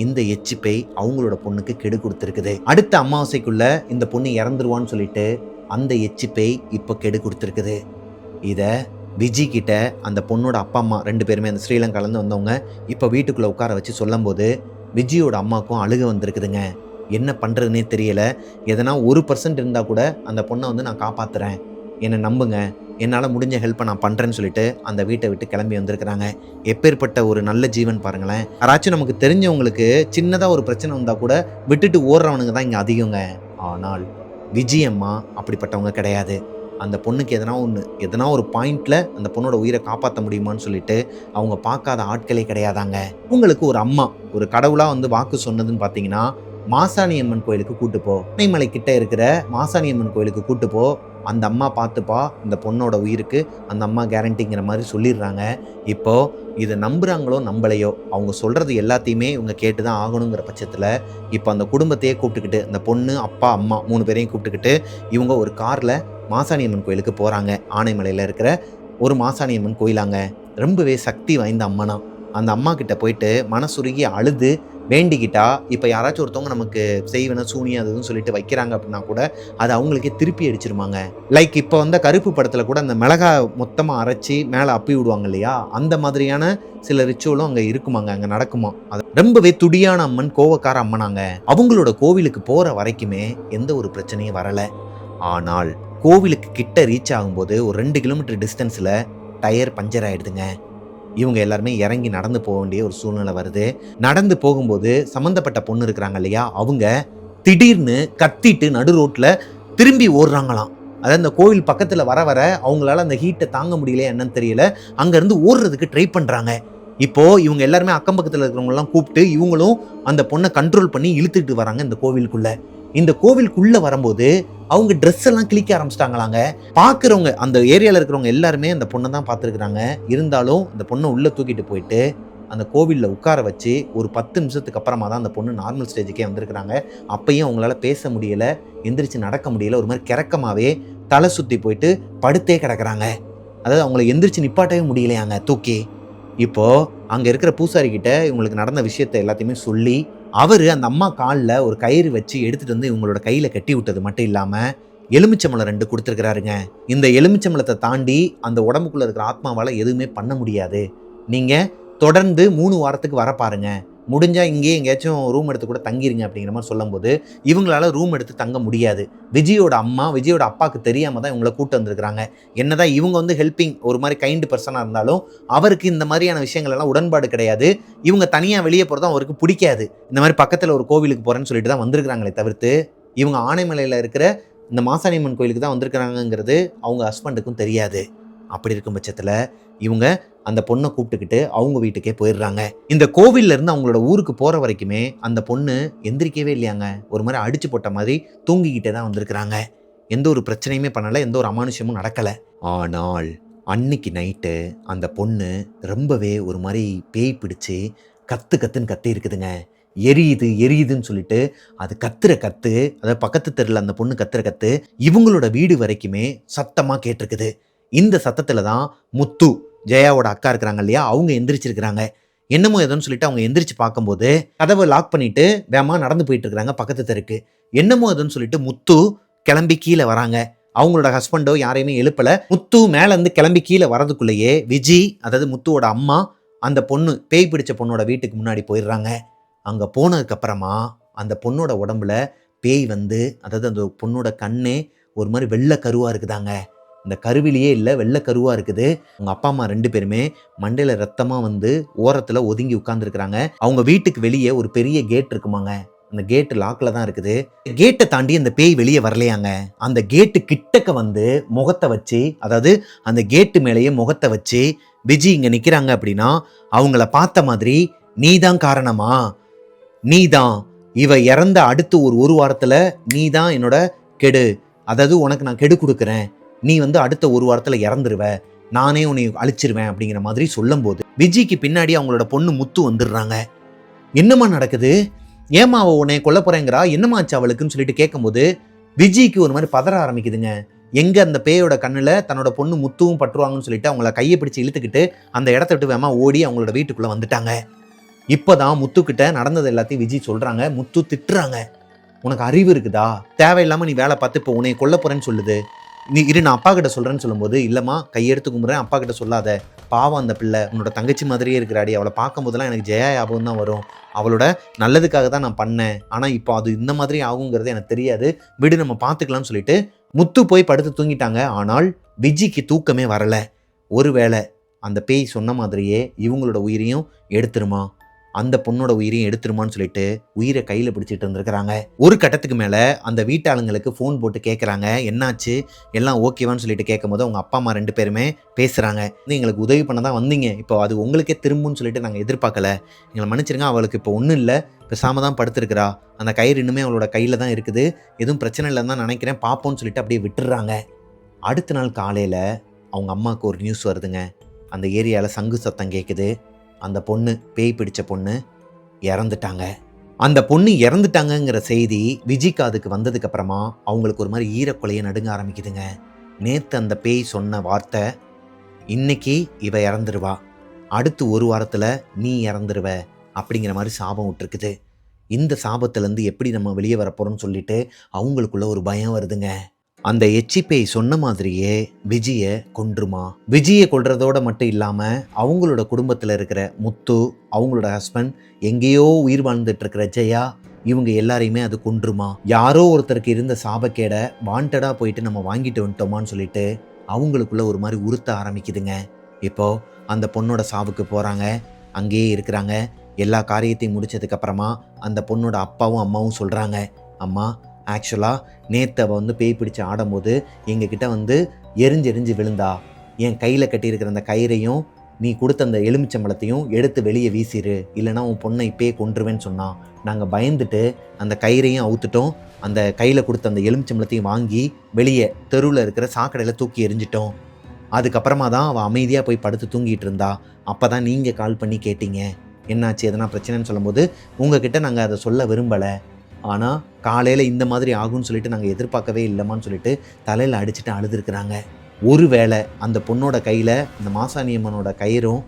இந்த எச்சி பேய் அவங்களோட பொண்ணுக்கு கெடு கொடுத்துருக்குது. அடுத்த அமாவாசைக்குள்ள இந்த பொண்ணு இறந்துருவான்னு சொல்லிட்டு அந்த எச்சி பேய் இப்போ கெடு கொடுத்துருக்குது. இதை விஜி கிட்ட அந்த பொண்ணோட அப்பா அம்மா 2 பேருமே அந்த ஸ்ரீலங்காலேருந்து வந்தவங்க இப்போ வீட்டுக்குள்ளே உட்கார வச்சு சொல்லும்போது விஜியோட அம்மாவுக்கும் அழுக வந்திருக்குதுங்க. என்ன பண்ணுறதுனே தெரியல. எதனா 1% இருந்தால் கூட அந்த பொண்ணை வந்து நான் காப்பாற்றுறேன், என்னை நம்புங்க, என்னால் முடிஞ்ச ஹெல்ப்பை நான் பண்ணுறேன்னு சொல்லிட்டு அந்த வீட்டை விட்டு கிளம்பி வந்திருக்கிறாங்க. எப்பேற்பட்ட ஒரு நல்ல ஜீவன் பாருங்களேன். யாராச்சும் நமக்கு தெரிஞ்சவங்களுக்கு சின்னதாக ஒரு பிரச்சனை வந்தால் கூட விட்டுட்டு ஓடுறவனுங்க தான் இங்கே அதிகங்க. ஆனால் விஜய் அம்மா அப்படிப்பட்டவங்க கிடையாது. அந்த பொண்ணுக்கு எதனா ஒரு பாயிண்ட்ல அந்த பொண்ணோட உயிரை காப்பாற்ற முடியுமான்னு சொல்லிட்டு அவங்க பார்க்காத ஆட்களே கிடையாதாங்க. உங்களுக்கு ஒரு அம்மா ஒரு கடவுளாக வந்து வாக்கு சொன்னதுன்னு பார்த்தீங்கன்னா மாசாணி அம்மன் கோயிலுக்கு கூட்டு போ, மலை கிட்ட இருக்கிற மாசாணி அம்மன் கோயிலுக்கு கூட்டு போ, அந்த அம்மா பார்த்துப்பா, இந்த பொண்ணோட உயிருக்கு அந்த அம்மா கேரண்டிங்கிற மாதிரி சொல்லிடுறாங்க. இப்போ இதை நம்புறாங்களோ நம்பலையோ, அவங்க சொல்றது எல்லாத்தையுமே இவங்க கேட்டு தான் ஆகணுங்கிற பட்சத்தில் இப்போ அந்த குடும்பத்தையே கூப்பிட்டுக்கிட்டு, அந்த பொண்ணு, அப்பா, அம்மா 3 பேரையும் கூப்பிட்டுக்கிட்டு இவங்க ஒரு காரில் மாசாணி அம்மன் கோயிலுக்கு போகிறாங்க. ஆனைமலையில் இருக்கிற ஒரு மாசாணி அம்மன் கோயிலாங்க. ரொம்பவே சக்தி வாய்ந்த அம்மனா. அந்த அம்மா கிட்ட போயிட்டு மனசுருகி அழுது வேண்டிக்கிட்டா, இப்போ யாராச்சும் ஒருத்தவங்க நமக்கு செய்வன சூனியம் அதுன்னு சொல்லிட்டு வைக்கிறாங்க அப்படின்னா கூட அது அவங்களுக்கே திருப்பி அடிச்சிருமாங்க. லைக் இப்போ வந்த கருப்பு படத்தில் கூட அந்த மிளகா மொத்தமாக அரைச்சி மேலே அப்பி விடுவாங்க இல்லையா, அந்த மாதிரியான சில ரிச்சுவலும் அங்கே இருக்குமாங்க, அங்கே நடக்குமா. அது ரொம்பவே துடியான அம்மன், கோவக்கார அம்மனாங்க. அவங்களோட கோவிலுக்கு போகிற வரைக்குமே எந்த ஒரு பிரச்சனையும் வரலை. ஆனால் கோவிலுக்கு கிட்ட ரீச் ஆகும்போது ஒரு 2 கிலோமீட்டர் டிஸ்டன்ஸில் டயர் பஞ்சர் ஆகிடுதுங்க. இவங்க எல்லாருமே இறங்கி நடந்து போக வேண்டிய ஒரு சூழ்நிலை வருது. நடந்து போகும்போது சம்மந்தப்பட்ட பொண்ணு இருக்கிறாங்க இல்லையா, அவங்க திடீர்னு கத்திட்டு நடு ரோட்டில் திரும்பி ஓடுறாங்களாம். அதாவது அந்த கோவில் பக்கத்தில் வர வர அவங்களால அந்த ஹீட்டை தாங்க முடியல என்னன்னு தெரியல, அங்கேருந்து ஓடுறதுக்கு ட்ரை பண்ணுறாங்க. இப்போது இவங்க எல்லாருமே அக்கம் பக்கத்தில் இருக்கிறவங்கலாம் கூப்பிட்டு இவங்களும் அந்த பொண்ணை கண்ட்ரோல் பண்ணி இழுத்துட்டு வராங்க இந்த கோவிலுக்குள்ளே. இந்த கோவிலுக்குள்ளே வரும்போது அவங்க ட்ரெஸ் எல்லாம் கிளிக்க ஆரம்பிச்சிட்டாங்களாங்க. பார்க்குறவங்க, அந்த ஏரியாவில் இருக்கிறவங்க எல்லாருமே அந்த பொண்ணை தான் பார்த்துருக்குறாங்க. இருந்தாலும் அந்த பொண்ணை உள்ளே தூக்கிட்டு போயிட்டு அந்த கோவிலில் உட்கார வச்சு ஒரு 10 நிமிஷத்துக்கு அப்புறமா தான் அந்த பொண்ணு நார்மல் ஸ்டேஜுக்கே வந்திருக்கிறாங்க. அப்பையும் அவங்களால பேச முடியலை, எந்திரிச்சு நடக்க முடியலை, ஒரு மாதிரி கிறக்கமாகவே தலை சுற்றி போயிட்டு படுத்தே கிடக்குறாங்க. அதாவது அவங்கள எந்திரிச்சு நிப்பாட்டவே முடியலையாங்க தூக்கி. இப்போது அங்கே இருக்கிற பூசாரி கிட்ட இவங்களுக்கு நடந்த விஷயத்தை எல்லாத்தையுமே சொல்லி அவர் அந்த அம்மா காலில் ஒரு கயிறு வச்சு எடுத்துகிட்டு வந்து இவங்களோட கையில் கட்டி விட்டது மட்டும் இல்லாமல் எலுமிச்சம்பழம் 2 கொடுத்துருக்கிறாருங்க. இந்த எலுமிச்சம்பழத்தை தாண்டி அந்த உடம்புக்குள்ளே இருக்கிற ஆத்மாவால் எதுவுமே பண்ண முடியாது. நீங்கள் தொடர்ந்து 3 வாரத்துக்கு வர பாருங்க, முடிஞ்சால் இங்கேயே எங்கேயாச்சும் ரூம் எடுத்து கூட தங்கிருங்க அப்படிங்கிற மாதிரி சொல்லும்போது இவங்களால ரூம் எடுத்து தங்க முடியாது. விஜயோட அம்மா, விஜயோட அப்பாவுக்கு தெரியாமல் தான் இவங்களை கூட்டு வந்திருக்கிறாங்க. என்னதான் இவங்க வந்து ஹெல்பிங் ஒரு மாதிரி கைண்டு பர்சனாக இருந்தாலும் அவருக்கு இந்த மாதிரியான விஷயங்கள் எல்லாம் உடன்பாடு கிடையாது. இவங்க தனியாக வெளியே போகிறதும் அவருக்கு பிடிக்காது. இந்த மாதிரி பக்கத்தில் ஒரு கோவிலுக்கு போகிறேன்னு சொல்லிட்டு தான் வந்திருக்கிறாங்களே தவிர்த்து இவங்க ஆனைமலையில் இருக்கிற இந்த மாசாணி அம்மன் கோயிலுக்கு தான் வந்திருக்கிறாங்கிறது அவங்க ஹஸ்பண்டுக்கும் தெரியாது. அப்படி இருக்கும் பட்சத்தில் இவங்க அந்த பொண்ணை கூப்பிட்டுக்கிட்டு அவங்க வீட்டுக்கே போயிடுறாங்க. இந்த கோவில்ல இருந்து அவங்களோட ஊருக்கு போகிற வரைக்குமே அந்த பொண்ணு எந்திரிக்கவே இல்லையாங்க. ஒரு மாதிரி அடிச்சு போட்ட மாதிரி தூங்கிக்கிட்டே தான் வந்திருக்கிறாங்க. எந்த ஒரு பிரச்சனையுமே பண்ணலை, எந்த ஒரு அமானுஷமும் நடக்கலை. ஆனால் அன்னைக்கு நைட்டு அந்த பொண்ணு ரொம்பவே ஒரு மாதிரி பேய் பிடிச்சி கத்துன்னு கத்தி இருக்குதுங்க. எரியுது எரியுதுன்னு சொல்லிட்டு அது கத்துற கத்து, அதாவது பக்கத்து தெருவில் அந்த பொண்ணு கத்துற கத்து இவங்களோட வீடு வரைக்குமே சத்தமாக கேட்டிருக்குது. இந்த சத்தத்தில் தான் முத்து, ஜெயாவோட அக்கா இருக்கிறாங்க இல்லையா, அவங்க எந்திரிச்சிருக்கிறாங்க. என்னமோ ஏதோன்னு சொல்லிட்டு அவங்க எந்திரிச்சு பார்க்கும்போது கதவை லாக் பண்ணிட்டு வேகமாக நடந்து போயிட்டு இருக்கிறாங்க பக்கத்து தெருக்கு. என்னமோ ஏதோன்னு சொல்லிட்டு முத்து கிளம்பி கீழே வராங்க. அவங்களோட ஹஸ்பண்டோ யாரையுமே எழுப்பலை. முத்து மேலேருந்து கிளம்பி கீழே வரதுக்குள்ளேயே விஜி, அதாவது முத்துவோட அம்மா, அந்த பொண்ணு பேய் பிடிச்ச பொண்ணோட வீட்டுக்கு முன்னாடி போயிடுறாங்க. அங்கே போனதுக்கப்புறமா அந்த பொண்ணோட உடம்புல பேய் வந்து, அதாவது அந்த பொண்ணோட கண்ணே ஒரு மாதிரி வெள்ளை கருவாக இருக்குதாங்க. இந்த கருவிலேயே இல்லை, வெள்ளை கருவாக இருக்குது. அவங்க அப்பா அம்மா 2 பேருமே மண்டையில் ரத்தமாக வந்து ஓரத்தில் ஒதுங்கி உட்காந்துருக்குறாங்க. அவங்க வீட்டுக்கு வெளியே ஒரு பெரிய கேட் இருக்குமாங்க. அந்த கேட்டு லாக்கில் தான் இருக்குது. கேட்டை தாண்டி அந்த பேய் வெளியே வரலையாங்க. அந்த கேட்டு கிட்டக்க வந்து முகத்தை வச்சு, அதாவது அந்த கேட்டு மேலேயே முகத்தை வச்சு விஜி இங்கே நிற்கிறாங்க அப்படின்னா அவங்கள பார்த்த மாதிரி, நீ தான் காரணமா, நீ தான் இவ இறந்த அடுத்து ஒரு வாரத்தில் நீ தான் என்னோட கெடு, அதாவது உனக்கு நான் கெடு கொடுக்குறேன், நீ வந்து அடுத்த 1 வாரத்தில் இறந்துருவ, நானே உன்னை அழிச்சிருவேன் அப்படிங்கிற மாதிரி சொல்லும்போது விஜய்க்கு பின்னாடி அவங்களோட பொண்ணு முத்து வந்துடுறாங்க. என்னம்மா நடக்குது, ஏமா அவள் உன்னை கொல்ல போறேங்கிறா, என்னம்மா ஆச்சு அவளுக்குன்னு சொல்லிட்டு கேட்கும்போது விஜய்க்கு ஒரு மாதிரி பதற ஆரம்பிக்குதுங்க. எங்கே அந்த பேயோட கண்ணில் தன்னோட பொண்ணு முத்துவும் பற்றுவாங்கன்னு சொல்லிட்டு அவங்கள கையை பிடிச்சி இழுத்துக்கிட்டு அந்த இடத்த விட்டு வேமா ஓடி அவங்களோட வீட்டுக்குள்ளே வந்துட்டாங்க. இப்போதான் முத்துக்கிட்ட நடந்தது எல்லாத்தையும் விஜய் சொல்கிறாங்க. முத்து திட்டுறாங்க, உனக்கு அறிவு இருக்குதா, தேவையில்லாமல் நீ வேலை பார்த்து இப்போ உன்னை கொல்ல போகிறேன்னு சொல்லுது, நீ இரு நான் அப்பா கிட்ட சொல்கிறேன்னு சொல்லும்போது, இல்லைம்மா கையெடுத்து கும்புறேன், அப்பா கிட்ட சொல்லாத, பாவம் அந்த பிள்ளை உன்னோட தங்கச்சி மாதிரியே இருக்கிறாடி, அவளை பார்க்கும் போதெல்லாம் எனக்கு ஜெயா ஞாபகம் தான் வரும், அவளோட நல்லதுக்காக தான் நான் பண்ணேன், ஆனால் இப்போ அது இந்த மாதிரி ஆகுங்கிறது எனக்கு தெரியாது, விடு நம்ம பார்த்துக்கலாம்னு சொல்லிட்டு முத்து போய் படுத்து தூங்கிட்டாங்க. ஆனால் விஜிக்கு தூக்கமே வரலை. ஒருவேளை அந்த பேய் சொன்ன மாதிரியே இவங்களோட உயிரையும் எடுத்துருமா, அந்த பொண்ணோட உயிரையும் எடுத்துருமான்னு சொல்லிட்டு உயிரை கையில் பிடிச்சிட்டு வந்திருக்கிறாங்க. ஒரு கட்டத்துக்கு மேலே அந்த வீட்டாளுங்களுக்கு ஃபோன் போட்டு கேட்குறாங்க, என்னாச்சு எல்லாம் ஓகேவான்னு சொல்லிட்டு கேட்கும்போது அவங்க அப்பா அம்மா 2 பேருமே பேசுகிறாங்க. எங்களுக்கு உதவி பண்ண தான் வந்தீங்க, இப்போ அது உங்களுக்கே திரும்புன்னு சொல்லிட்டு நாங்கள் எதிர்பார்க்கல, எங்களை மன்னிச்சிருங்க, அவளுக்கு இப்போ ஒன்றும் இல்லை, பேசாம தான் படுத்திருக்கிறா. அந்த கயிறு இன்னுமே அவளோட கையில தான் இருக்குது. எதுவும் பிரச்சனை இல்லன்னு தான் நினைக்கிறேன். பார்ப்போம்ன்னு சொல்லிட்டு அப்படியே விட்டுர்றாங்க. அடுத்த நாள் காலையில அவங்க அம்மாவுக்கு ஒரு நியூஸ் வருதுங்க. அந்த ஏரியால சங்கு சத்தம் கேட்குது. அந்த பொண்ணு, பேய் பிடிச்ச பொண்ணு இறந்துட்டாங்க. அந்த பொண்ணு இறந்துட்டாங்கங்கிற செய்தி விஜி காதுக்கு வந்ததுக்கு அப்புறமா அவங்களுக்கு ஒரு மாதிரி ஈரக்குலைய நடுங்க ஆரம்பிக்குதுங்க. நேத்து அந்த பேய் சொன்ன வார்த்தை, இன்னைக்கு இவ இறந்துருவா, அடுத்து ஒரு வாரத்துல நீ இறந்துருவ அப்படிங்கிற மாதிரி சாபம் விட்டுருக்குது. இந்த சாபத்திலேருந்து எப்படி நம்ம வெளியே வரப்போறோம்னு சொல்லிட்டு அவங்களுக்குள்ள ஒரு பயம் வருதுங்க. அந்த எச்சி பேய் சொன்ன மாதிரியே விஜயை கொன்றுமா. விஜயை கொல்றதோட மட்டும் இல்லாமல் அவங்களோட குடும்பத்தில் இருக்கிற முத்து, அவங்களோட ஹஸ்பண்ட், எங்கேயோ உயிர் வாழ்ந்துட்டு இருக்கிற ஜெயா, இவங்க எல்லாரையுமே அது கொன்றுமா. யாரோ ஒருத்தருக்கு இருந்த சாபக்கேடை வாண்டடாக போயிட்டு நம்ம வாங்கிட்டு வந்துட்டோமான்னு சொல்லிட்டு அவங்களுக்குள்ள ஒரு மாதிரி உறுத்த ஆரம்பிக்குதுங்க. இப்போ அந்த பொண்ணோட சாவுக்கு போகிறாங்க, அங்கேயே இருக்கிறாங்க. எல்லா காரியத்தையும் முடிச்சதுக்கு அப்புறமா அந்த பொண்ணோட அப்பாவும் அம்மாவும் சொல்கிறாங்க, அம்மா ஆக்சுவலாக நேற்று அவள் வந்து பேய் பிடிச்சு ஆடும்போது எங்ககிட்ட எரிஞ்சு விழுந்தா. என் கையில் கட்டியிருக்கிற அந்த கயிறையும் நீ கொடுத்த அந்த எலுமிச்சம்பழத்தையும் எடுத்து வெளியே வீசிடு, இல்லைனா உன் பொண்ணை இப்பே கொன்றுவேன்னு சொன்னான். நாங்கள் பயந்துட்டு அந்த கயிறையும் அவுத்துட்டோம், அந்த கையில் கொடுத்த அந்த எலுமிச்சம்பழத்தையும் வாங்கி வெளியே தெருவில் இருக்கிற சாக்கடையில் தூக்கி எரிஞ்சிட்டோம். அதுக்கப்புறமா தான் அவள் அமைதியாக போய் படுத்து தூங்கிட்டு இருந்தா. அப்போ தான் நீங்கள் கால் பண்ணி கேட்டீங்க என்னாச்சு எதனா பிரச்சனைன்னு சொல்லும்போது உங்ககிட்ட நாங்கள் அதை சொல்ல விரும்பலை. ஆனால் காலையில் இந்த மாதிரி ஆகும்னு சொல்லிட்டு நாங்கள் எதிர்பார்க்கவே இல்லைம்மான்னு சொல்லிட்டு தலையில் அடிச்சுட்டு அழுதுருக்குறாங்க. ஒருவேளை அந்த பொண்ணோட கையில் இந்த மாசாணியம்மனோட கயிறும்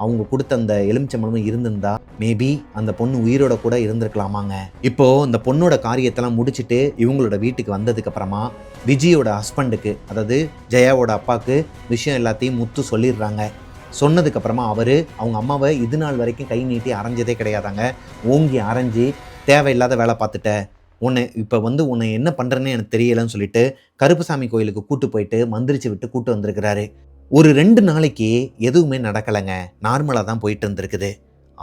அவங்க கொடுத்த அந்த எலுமிச்சம்பழமும் இருந்திருந்தா மேபி அந்த பொண்ணு உயிரோட கூட இருந்திருக்கலாமாங்க. இப்போது இந்த பொண்ணோட காரியத்தெல்லாம் முடிச்சுட்டு இவங்களோட வீட்டுக்கு வந்ததுக்கு அப்புறமா விஜயோட ஹஸ்பண்டுக்கு, அதாவது ஜெயாவோட அப்பாவுக்கு விஷயம் எல்லாத்தையும் முத்து சொல்லிடுறாங்க. சொன்னதுக்கப்புறமா அவர் அவங்க அம்மாவை இது நாள் வரைக்கும் கை நீட்டி அரைஞ்சதே கிடையாதாங்க. ஓங்கி அரைஞ்சி தேவையில்லாத வேலை பார்த்துட்ட, உன்னை என்ன பண்ணுறேன்னு எனக்கு தெரியலைன்னு சொல்லிட்டு கருப்புசாமி கோயிலுக்கு கூட்டு போயிட்டு மந்திரிச்சு விட்டு கூட்டு வந்திருக்கிறாரு. ஒரு 2 நாளைக்கு எதுவுமே நடக்கலைங்க, நார்மலாக தான் போயிட்டு இருந்திருக்குது.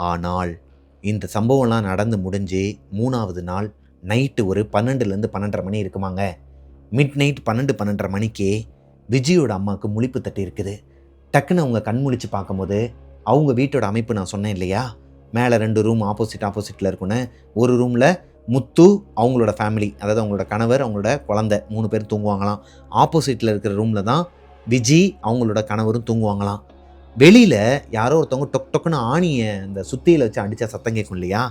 ஆனால் இந்த சம்பவம்லாம் நடந்து முடிஞ்சு 3ஆவது நாள் நைட்டு ஒரு 12லேருந்து 12:30 மணி இருக்குமாங்க. மிட் நைட் 12-12:30 மணிக்கு விஜயோட அம்மாவுக்கு முழிப்பு தட்டி இருக்குது. டக்குன்னு அவங்க கண் முழிச்சு பார்க்கும்போது அவங்க வீட்டோட அமைப்பு நான் சொன்னேன் இல்லையா, மேலே 2 ரூம் ஆப்போசிட்டில் இருக்குன்னு. ஒரு ரூமில் முத்து அவங்களோட ஃபேமிலி, அதாவது அவங்களோட கணவர், அவங்களோட குழந்தை 3 பேர் தூங்குவாங்களாம். ஆப்போசிட்டில் இருக்கிற ரூமில் தான் விஜி அவங்களோட கணவரும் தூங்குவாங்களாம். வெளியில் யாரோ ஒருத்தவங்க டொக் டொக்குன்னு ஆணியை இந்த சுத்தியில் வச்சு அடித்தா சத்தம் கேட்கும் இல்லையா,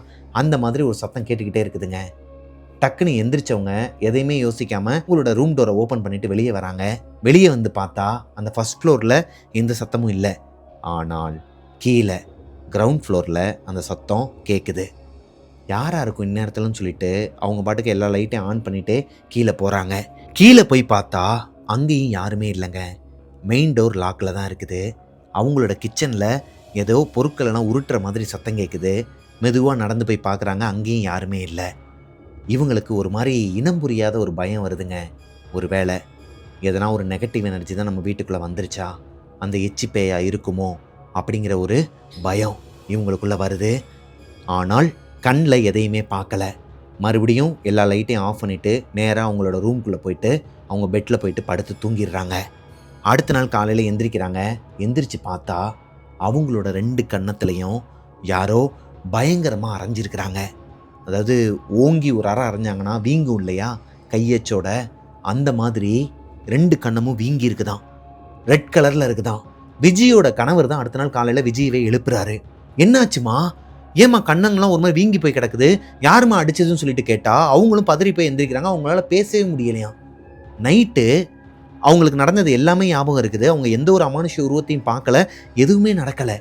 அந்த மாதிரி ஒரு சத்தம் கேட்டுக்கிட்டே இருக்குதுங்க. டக்குன்னு எந்திரிச்சவங்க எதையுமே யோசிக்காமல் உங்களோட ரூம் டோரை ஓப்பன் பண்ணிவிட்டு வெளியே வராங்க. வெளியே வந்து பார்த்தா அந்த ஃபர்ஸ்ட் ஃப்ளோரில் எந்த சத்தமும் இல்லை. ஆனால் கீழே கிரவுண்ட் ஃப்ளோரில் அந்த சத்தம் கேட்குது. யாராக இருக்கும் இந்நேரத்துலன்னு சொல்லிட்டு அவங்க பாட்டுக்கு எல்லா லைட்டையும் ஆன் பண்ணிவிட்டு கீழே போகிறாங்க. கீழே போய் பார்த்தா அங்கேயும் யாருமே இல்லைங்க. மெயின் டோர் லாக்கில் தான் இருக்குது. அவங்களோட கிச்சனில் ஏதோ பொருட்களெல்லாம் உருட்டுற மாதிரி சத்தம் கேட்குது. மெதுவாக நடந்து போய் பார்க்குறாங்க, அங்கேயும் யாருமே இல்லை. இவங்களுக்கு ஒரு மாதிரி இனம் புரியாத ஒரு பயம் வருதுங்க. ஒரு வேளை எதனா ஒரு நெகட்டிவ் எனர்ஜி தான் நம்ம வீட்டுக்குள்ளே வந்துருச்சா, அந்த எச்சி பேயா இருக்குமோ அப்படிங்கிற ஒரு பயம் இவங்களுக்குள்ளே வருது. ஆனால் கண்ணில் எதையுமே பார்க்கல. மறுபடியும் எல்லா லைட்டையும் ஆஃப் பண்ணிவிட்டு நேராக அவங்களோட ரூம்குள்ளே போயிட்டு அவங்க பெட்டில் போயிட்டு படுத்து தூங்கிடுறாங்க. அடுத்த நாள் காலையில் எந்திரிக்கிறாங்க. எந்திரிச்சு பார்த்தா அவங்களோட 2 கன்னத்துலேயும் யாரோ பயங்கரமாக அரைஞ்சிருக்கிறாங்க. அதாவது ஓங்கி ஒரு அறை அரைஞ்சாங்கன்னா வீங்கும் இல்லையா கையச்சோட, அந்த மாதிரி 2 கண்ணமும் வீங்கி இருக்குதான், ரெட் கலரில் இருக்குதான். விஜயோட கணவர் தான் அடுத்த நாள் காலையில் விஜயவை எழுப்புறாரு. என்னாச்சுமா, ஏம்மா கண்ணங்கள்லாம் ஒரு மாதிரி வீங்கி போய் கிடக்குது, யாருமா அடிச்சதுன்னு சொல்லிட்டு கேட்டால் அவங்களும் பதறி போய் எந்திரிக்கிறாங்க. அவங்களால பேசவே முடியலையாம். நைட்டு அவங்களுக்கு நடந்தது எல்லாமே ஞாபகம் இருக்குது. அவங்க எந்த ஒரு அமானுஷ்ய உருவத்தையும் பார்க்கல, எதுவுமே நடக்கலை.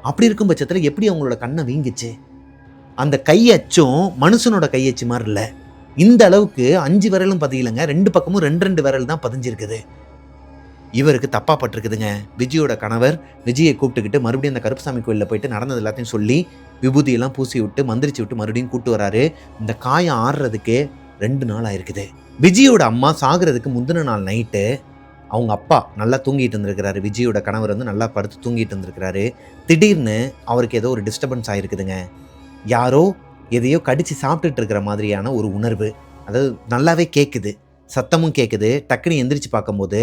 அப்படி இருக்கும் பட்சத்தில் எப்படி அவங்களோட கண்ணை வீங்கிச்சு? அந்த கையச்சும் மனுஷனோட கையச்சு மாதிரி இல்லை. இந்த அளவுக்கு 5 விரலும் பதியலைங்க, 2 பக்கமும் 2 விரல் தான் பதிஞ்சிருக்குது. இவருக்கு தப்பா பட்டிருக்குதுங்க. விஜயோட கணவர் விஜயை கூப்பிட்டுக்கிட்டு மறுபடியும் அந்த கருப்புசாமி கோயிலில் போயிட்டு நடந்தது எல்லாத்தையும் சொல்லி விபூதியெல்லாம் பூசி விட்டு மந்திரிச்சு விட்டு மறுபடியும் கூப்பிட்டு வராரு. இந்த காயம் ஆடுறதுக்கே 2 நாள் ஆயிருக்குது. விஜயோட அம்மா சாகிறதுக்கு முந்தின நாள் நைட்டு அவங்க அப்பா நல்லா தூங்கிட்டு இருந்திருக்கிறாரு. விஜயோட கணவர் நல்லா படுத்து தூங்கிட்டு இருந்திருக்கிறாரு. திடீர்னு அவருக்கு ஏதோ ஒரு டிஸ்டர்பன்ஸ் ஆகிருக்குதுங்க. யாரோ எதையோ கடிச்சு சாப்பிட்டுட்டு இருக்கிற மாதிரியான ஒரு உணர்வு, அதாவது நல்லாவே கேட்குது, சத்தமும் கேட்குது. டக்குன்னு எந்திரிச்சு பார்க்கும்போது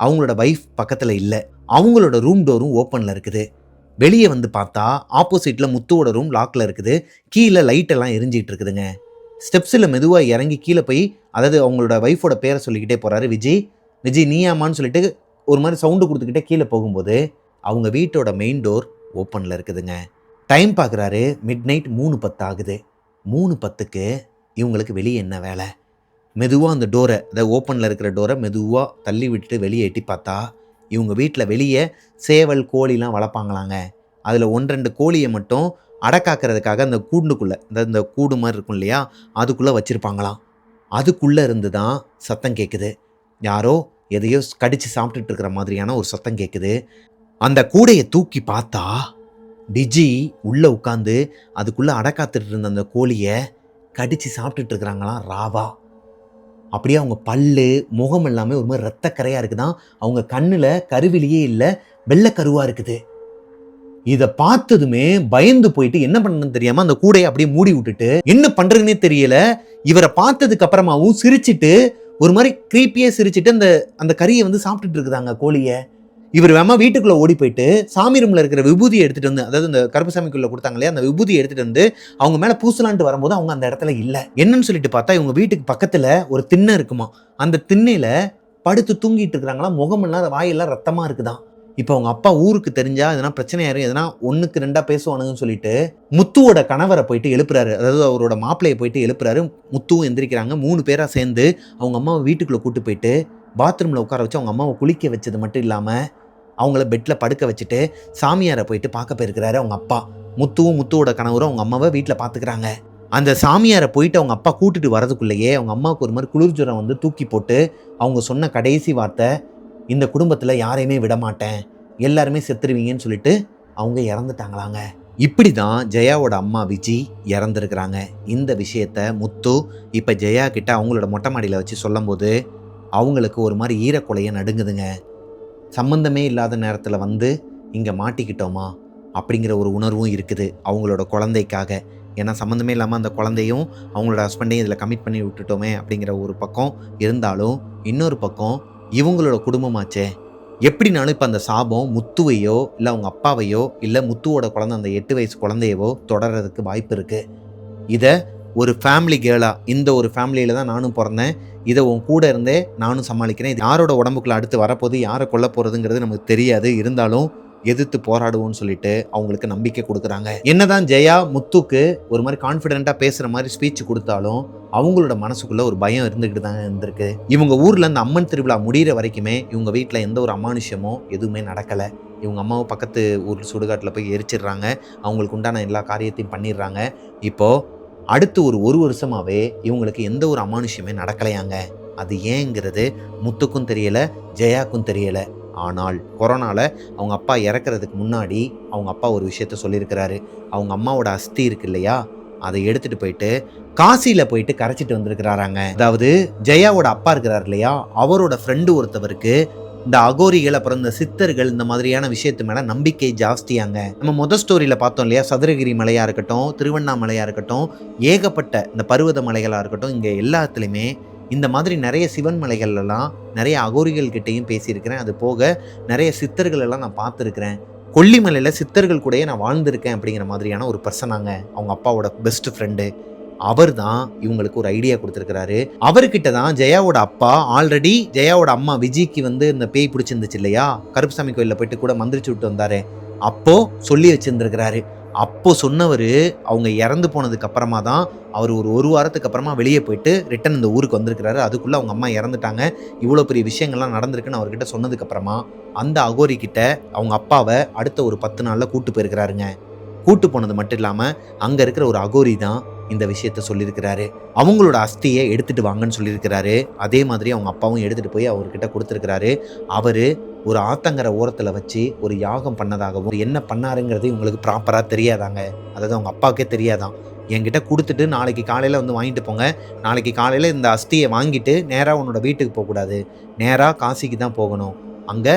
அவங்களோட வைஃப் பக்கத்தில் இல்லை. அவங்களோட ரூம் டோரும் ஓப்பனில் இருக்குது. வெளியே வந்து பார்த்தா ஆப்போசிட்ல முத்துவோட ரூம் லாக்ல இருக்குது. கீழே லைட் எல்லாம் எரிஞ்சிட்டு இருக்குதுங்க. ஸ்டெப்ஸில் மெதுவாக இறங்கி கீழே போய், அதாவது அவங்களோட ஒய்ஃபோட பேரை சொல்லிக்கிட்டே போறாரு. விஜி, விஜி நீயாமான்னு சொல்லிட்டு ஒரு மாதிரி சவுண்டு கொடுத்துக்கிட்டே கீழே போகும்போது அவங்க வீட்டோட மெயின் டோர் ஓப்பனில் இருக்குதுங்க. டைம் பார்க்குறாரு. மிட் நைட் 3:10 ஆகுது. 3:10க்கு இவங்களுக்கு வெளியே என்ன வேலை? மெதுவாக அந்த டோரை, அதாவது ஓப்பனில் இருக்கிற டோரை மெதுவாக தள்ளி விட்டுட்டு வெளியே எட்டி பார்த்தா இவங்க வீட்டில் வெளியே சேவல் கோழிலாம் வளர்ப்பாங்களாங்க. அதில் 1-2 கோழியை மட்டும் அடக்காக்கிறதுக்காக அந்த கூண்டுக்குள்ளே, அதாவது இந்த கூடு மாதிரி இருக்கும் இல்லையா, அதுக்குள்ளே வச்சுருப்பாங்களாம். அதுக்குள்ளே இருந்து தான் சத்தம் கேட்குது. யாரோ எதையோ கடித்து சாப்பிட்டுட்டு இருக்கிற மாதிரியான ஒரு சத்தம் கேட்குது. அந்த கூடையை தூக்கி பார்த்தா விஜி உள்ளே உட்காந்து அதுக்குள்ளே அடக்காத்துட்டு இருந்த அந்த கோழியை கடித்து சாப்பிட்டுட்டு இருக்கிறாங்களாம் ராவா. அப்படியே அவங்க பல்லு முகம் எல்லாமே ஒரு மாதிரி ரத்தக்கரையாக இருக்குதான். அவங்க கண்ணில் கருவிலேயே இல்லை, வெள்ளைக்கருவாக இருக்குது. இதை பார்த்ததுமே பயந்து போயிட்டு என்ன பண்ணணும்னு தெரியாமல் அந்த கூடையை அப்படியே மூடி விட்டுட்டு என்ன பண்ணுறதுன்னே தெரியல. இவரை பார்த்ததுக்கு அப்புறமாவும் சிரிச்சிட்டு ஒரு மாதிரி கிரீப்பியாக சிரிச்சிட்டு அந்த அந்த கறியை வந்து சாப்பிட்டுட்டு இருக்குதாங்க கோழியை. இவர் வேமா வீட்டுக்குள்ளே ஓடி போயிட்டு சாமி ரூமில் இருக்கிற விபூதியை எடுத்துகிட்டு வந்து, அதாவது இந்த கருப்பசாமிக்குள்ளே கொடுத்தாங்களே அந்த விபூதியை எடுத்துகிட்டு வந்து அவங்க மேலே பூசலான்ட்டு வரும்போது அவங்க அந்த இடத்துல இல்லை. என்னன்னு சொல்லிட்டு பார்த்தா இவங்க வீட்டுக்கு பக்கத்தில் ஒரு திண்ணை இருக்குமா. அந்த திண்ணையில் படுத்து தூங்கிட்டு இருக்கிறாங்களா. முகமெல்லாம் வாயெல்லாம் ரத்தமாக இருக்குதான். இப்போ அவங்க அப்பா ஊருக்கு தெரிஞ்சா எதனா பிரச்சனையாயிரும், எதனா 1க்கு 2 பேசுவானுங்கன்னு சொல்லிட்டு முத்துவோட கணவரை போயிட்டு எழுப்புறாரு. அதாவது அவரோட மாப்பிள்ளையை போயிட்டு எழுப்புறாரு. முத்துவும் எந்திரிக்கிறாங்க. 3 பேராக சேர்ந்து அவங்க அம்மாவை வீட்டுக்குள்ளே கூட்டு போயிட்டு பாத்ரூமில் உட்கார வச்சு அவங்க அம்மாவை குளிக்க வச்சது மட்டும் இல்லாமல் அவங்கள பெட்டில் படுக்க வச்சுட்டு சாமியாரை போயிட்டு பார்க்க போயிருக்கிறாரு அவங்க அப்பா. முத்துவும் முத்துவோட கணவரும் அவங்க அம்மாவை வீட்டில் பார்த்துக்கிறாங்க. அந்த சாமியாரை போயிட்டு அவங்க அப்பா கூட்டிட்டு வரதுக்குள்ளேயே அவங்க அம்மாவுக்கு ஒரு மாதிரி குளிர்ஜுரம் வந்து தூக்கி போட்டு அவங்க சொன்ன கடைசி வார்த்தை, இந்த குடும்பத்தில் யாரையுமே விடமாட்டேன், எல்லாருமே செத்துருவீங்கன்னு சொல்லிட்டு அவங்க இறந்துட்டாங்களாங்க. இப்படி தான் ஜெயாவோட அம்மா விஜி இறந்துருக்குறாங்க. இந்த விஷயத்த முத்து இப்போ ஜெயா கிட்ட அவங்களோட மொட்டை மாடியில் வச்சு சொல்லும் போது அவங்களுக்கு ஒரு மாதிரி ஈரக்குலையை நடுங்குதுங்க. சம்மந்தமே இல்லாத நேரத்தில் வந்து இங்கே மாட்டிக்கிட்டோமா அப்படிங்கிற ஒரு உணர்வும் இருக்குது அவங்களோட குழந்தைக்காக. ஏன்னா சம்மந்தமே இல்லாமல் அந்த குழந்தையும் அவங்களோட ஹஸ்பண்டையும் இதில் கமிட் பண்ணி விட்டுட்டோமே அப்படிங்கிற ஒரு பக்கம் இருந்தாலும், இன்னொரு பக்கம் இவங்களோட குடும்பமாச்சே, எப்படினாலும் இப்போ அந்த சாபம் முத்துவையோ இல்லை அவங்க அப்பாவையோ இல்லை முத்துவோட குழந்தை அந்த 8 வயசு குழந்தையவோ தொடர்றதுக்கு வாய்ப்பு இருக்குது. இதை ஒரு ஃபேமிலி கேர்ளாக, இந்த ஒரு ஃபேமிலியில் தான் நானும் பிறந்தேன், இதை உன் கூட இருந்தே நானும் சமாளிக்கிறேன், இது யாரோட உடம்புக்குள்ளே அடுத்து வரப்போது, யாரை கொல்ல போகிறதுங்கிறது நமக்கு தெரியாது, இருந்தாலும் எதிர்த்து போராடுவோன்னு சொல்லிட்டு அவங்களுக்கு நம்பிக்கை கொடுக்குறாங்க. என்னதான் ஜெயா முத்துக்கு ஒரு மாதிரி கான்ஃபிடென்ட்டாக பேசுகிற மாதிரி ஸ்பீச் கொடுத்தாலும் அவங்களோட மனசுக்குள்ள ஒரு பயம் இருந்துக்கிட்டு தாங்க இருந்திருக்கு. இவங்க ஊரில் இந்த அம்மன் திருவிழா முடிகிற வரைக்குமே இவங்க வீட்டில் எந்த ஒரு அமானுஷ்யமோ எதுவுமே நடக்கலை. இவங்க அம்மாவும் பக்கத்து ஊர் சுடுகாட்டில் போய் எரிச்சிடுறாங்க. அவங்களுக்கு உண்டான எல்லா காரியத்தையும் பண்ணிடுறாங்க. இப்போது அடுத்து ஒரு வருஷமாகவே இவங்களுக்கு எந்த ஒரு அமானுஷ்யமே நடக்கலையாங்க. அது ஏங்கிறது முத்துக்கும் தெரியலை, ஜெயாக்கும் தெரியலை. ஆனால் கொரோனாவில் அவங்க அப்பா இறக்கிறதுக்கு முன்னாடி அவங்க அப்பா ஒரு விஷயத்த சொல்லியிருக்கிறாரு. அவங்க அம்மாவோட அஸ்தி இருக்கு இல்லையா, அதை எடுத்துகிட்டு போயிட்டு காசியில் போயிட்டு கரைச்சிட்டு வந்திருக்கிறாராங்க. அதாவது ஜெயாவோட அப்பா இருக்கிறார் இல்லையா, அவரோட ஃப்ரெண்டு ஒருத்தவருக்கு இந்த அகோரிகள் அப்புறம் இந்த சித்தர்கள் இந்த மாதிரியான விஷயத்து மேலே நம்பிக்கை ஜாஸ்தியாங்க. நம்ம முதல் ஸ்டோரியில் பார்த்தோம் இல்லையா, சதுரகிரி மலையாக இருக்கட்டும், திருவண்ணாமலையாக இருக்கட்டும், ஏகப்பட்ட இந்த பருவத மலைகளாக இருக்கட்டும், இங்கே எல்லாத்துலேயுமே இந்த மாதிரி நிறைய சிவன் மலைகள்லாம் நிறைய அகோரிகள் கிட்டையும் பேசியிருக்கிறேன். அது போக நிறைய சித்தர்கள் எல்லாம் நான் பார்த்துருக்கிறேன். கொல்லிமலையில் சித்தர்கள் கூடயே நான் வாழ்ந்திருக்கேன் அப்படிங்கிற மாதிரியான ஒரு பர்சனாங்க அவங்க அப்பாவோட பெஸ்ட் ஃப்ரெண்டு. அவர் தான் இவங்களுக்கு ஒரு ஐடியா கொடுத்துருக்கிறாரு. அவர்கிட்ட தான் ஜெயாவோட அப்பா ஆல்ரெடி ஜெயாவோட அம்மா விஜிக்கு வந்து இந்த பேய் பிடிச்சிருந்துச்சு இல்லையா, கருப்புசாமி கோயிலில் போயிட்டு கூட மந்திரிச்சு விட்டு வந்தாரு, அப்போ சொல்லி வச்சிருந்துருக்கிறாரு. அப்போ சொன்னவர் அவங்க இறந்து போனதுக்கு அப்புறமா தான் அவர் ஒரு வாரத்துக்கு அப்புறமா வெளியே போயிட்டு ரிட்டன் இந்த ஊருக்கு வந்திருக்கிறாரு. அதுக்குள்ளே அவங்க அம்மா இறந்துட்டாங்க, இவ்வளோ பெரிய விஷயங்கள்லாம் நடந்திருக்குன்னு அவர்கிட்ட சொன்னதுக்கு அப்புறமா அந்த அகோரி கிட்ட அவங்க அப்பாவை அடுத்த ஒரு 10 நாளில் கூட்டு போயிருக்கிறாருங்க. கூட்டு போனது மட்டும் இல்லாமல் அங்கே இருக்கிற ஒரு அகோரி தான் இந்த விஷயத்த சொல்லியிருக்கிறாரு. அவங்களோட அஸ்தியை எடுத்துகிட்டு வாங்கன்னு சொல்லியிருக்கிறாரு. அதே மாதிரி அவங்க அப்பாவும் எடுத்துகிட்டு போய் அவர்கிட்ட கொடுத்துருக்கிறாரு. அவர் ஒரு ஆத்தங்கரை ஓரத்தில் வச்சு ஒரு யாகம் பண்ணதாகவும் என்ன பண்ணாருங்கிறது இவங்களுக்கு ப்ராப்பராக தெரியாதாங்க. அதாவது அவங்க அப்பாவுக்கே தெரியாதான். என்கிட்ட கொடுத்துட்டு நாளைக்கு காலையில் வந்து வாங்கிட்டு போங்க, நாளைக்கு காலையில் இந்த அஸ்தியை வாங்கிட்டு நேராக உன்னோட வீட்டுக்கு போகக்கூடாது, நேராக காசிக்கு தான் போகணும், அங்கே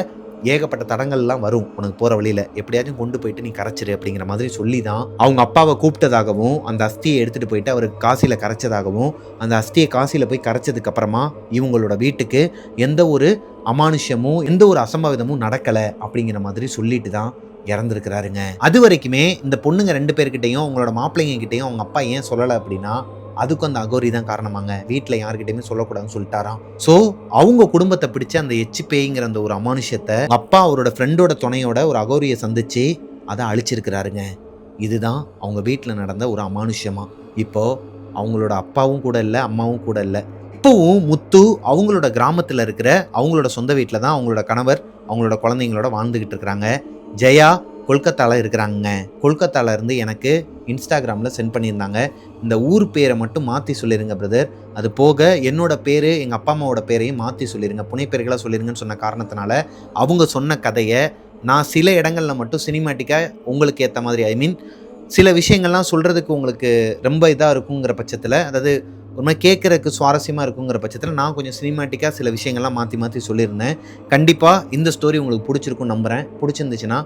ஏகப்பட்ட தடங்கள்லாம் வரும் உனக்கு போகிற வழியில், எப்படியாச்சும் கொண்டு போயிட்டு நீ கரைச்சிரு அப்படிங்கிற மாதிரி சொல்லி தான் அவங்க அப்பாவை கூப்பிட்டதாகவும் அந்த அஸ்தியை எடுத்துகிட்டு போயிட்டு அவருக்கு காசியில் கரைச்சதாகவும், அந்த அஸ்தியை காசியில் போய் கரைச்சதுக்கு அப்புறமா இவங்களோட வீட்டுக்கு எந்த ஒரு அமானுஷ்யமும் எந்த ஒரு அசம்பாவிதமும் நடக்கலை அப்படிங்கிற மாதிரி சொல்லிட்டு தான் இறந்திருக்கிறாருங்க. அது வரைக்குமே இந்த பொண்ணுங்க 2 பேர்கிட்டயும், அவங்களோட மாப்பிள்ளைங்க கிட்டயும் அவங்க அப்பா ஏன் சொல்லல அப்படின்னா, அதுக்கும் அந்த அகோரி தான் காரணமாங்க. வீட்ல யார்கிட்டயுமே சொல்லக்கூடாதுன்னு சொல்ட்டாராம். ஸோ, அவங்க குடும்பத்த பிடிச்ச அந்த எச்சி பேய்ங்கிற அந்த ஒரு அமானுஷ்யத்த, அவங்க அப்பா அவரோட ஃப்ரெண்டோட துணையோட ஒரு அகோரிய சந்திச்சு, அத அழிச்சிருக்கிறாருங்க. இதுதான் அவங்க வீட்ல நடந்த ஒரு அமானுஷ்யமா. இப்போ அவங்களோட அப்பாவும் கூட இல்ல, அம்மாவும் கூட இல்ல. இப்பவும் முத்து அவங்களோட கிராமத்துல இருக்கிற அவங்களோட சொந்த வீட்ல தான் அவங்களோட கணவர், அவங்களோட குழந்தைங்களோட வாழ்ந்துகிட்டு இருக்கிறாங்க. ஜெயா கொல்கத்தால இருக்கிறாங்கங்க. கொல்கத்தால இருந்து எனக்கு Instagramல சென்ட் பண்ணியிருந்தாங்க. இந்த ஊர் பேர மட்டும் மாத்தி சொல்லிருங்க பிரதர். அது போக என்னோட பேரு, எங்க அப்பா, அம்மாவோட பேரையும் மாத்தி சொல்லிருங்க. புனைப்பெயர்களா சொல்லிருங்கன்னு சொன்ன காரணத்தினால, அவங்க சொன்ன கதைய நான் சில இடங்கள்ல மட்டும் சினிமேட்டிக்கா உங்களுக்கு ஏத்த மாதிரி சில விஷயங்கள்லாம் சொல்றதுக்கு உங்களுக்கு ரொம்ப இதா இருக்குங்கிற பட்சத்தில, அதாவது ஒரு மாரி கேட்கறக்கு சுவாரஸ்யமா இருக்குங்கிற பட்சத்தில, நான் கொஞ்சம் சினிமேட்டிக்கா சில விஷயங்கள்லாம் மாத்தி மாத்தி சொல்லியிருந்தேன். கண்டிப்பா இந்த ஸ்டோரி உங்களுக்கு புடிச்சிருக்கும்னு நம்புறேன். புடிச்சிருந்துச்சுன்னா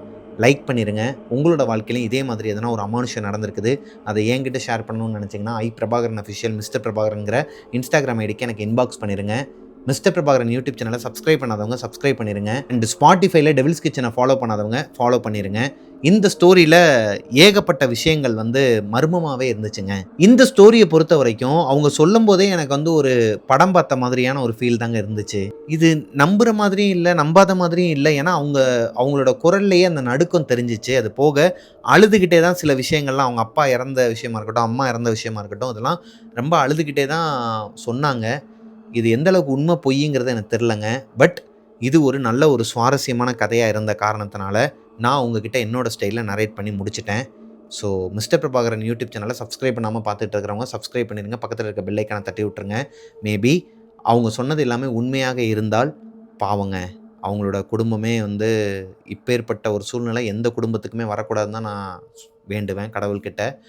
லைக் பண்ணிருங்க. உங்களோட வாழ்க்கையிலும் இதே மாதிரி எதனா ஒரு அமானுஷ்யம் நடந்திருக்குது. அத என்கிட்ட ஷேர் பண்ணணும்னு நெனச்சீங்கன்னா, பிரபாகரன் அஃபிஷியல் மிஸ்டர் பிரபாகரன்ங்கிற Instagram ஐடிக்கு எனக்கு இன்பாக்ஸ் பண்ணிருங்க. மிஸ்டர் பிரபாகரன் யூடியூப் சேனல சப்ஸ்கிரைப் பண்ணாதவங்க சப்ஸ்கிரைப் பண்ணிருங்க. அண்ட் Spotifyல டெவில்ஸ் கிச்சன ஃபாலோ பண்ணாதவங்க ஃபாலோ பண்ணிருங்க. இந்த ஸ்டோரியில ஏகப்பட்ட விஷயங்கள் வந்து மர்மமாவே இருந்துச்சுங்க. இந்த ஸ்டோரிய பொறுத்தவரைக்கும் அவங்க சொல்லும்போதே எனக்கு வந்து ஒரு படம் பார்த்த மாதிரியான ஒரு ஃபீல் தாங்க இருந்துச்சு. இது நம்புற மாதிரியும் இல்ல, நம்பாத மாதிரியும் இல்ல. ஏன்னா அவங்களோட குரல்லேயே அந்த நடுக்கம் தெரிஞ்சுச்சு. அது போக அழுதுகிட்டே தான் சில விஷயங்கள்லாம் அவங்க அப்பா இறந்த விஷயமா இருக்கட்டும், அம்மா இறந்த விஷயமா இருக்கட்டும், அதெல்லாம் ரொம்ப அழுதுகிட்டே தான் சொன்னாங்க. இது எந்த அளவுக்கு உண்மை பொய்ங்கிறது எனக்கு தெரிலங்க. பட் இது ஒரு நல்ல ஒரு சுவாரஸ்யமான கதையா இருந்த காரணத்தினால, நான் உங்ககிட்ட என்னோட ஸ்டைல்ல நரேட் பண்ணி முடிச்சுட்டேன். ஸோ, மிஸ்டர் பிரபாகரன் யூடியூப் சேனல சப்ஸ்கிரைப் பண்ணாம பார்த்துட்டு இருக்கிறவங்க சப்ஸ்கிரைப் பண்ணிருங்க. பக்கத்தில இருக்க பெல் ஐகான தட்டி விட்டுருங்க. மேபி அவங்க சொன்னது எல்லாமே உண்மையாக இருந்தால் பாவங்க. அவங்களோட குடும்பமே வந்து இப்பேற்பட்ட ஒரு சூழ்நிலை எந்த குடும்பத்துக்குமே வரக்கூடாதுன்னு தான் நான் வேண்டுவேன் கடவுள்கிட்ட.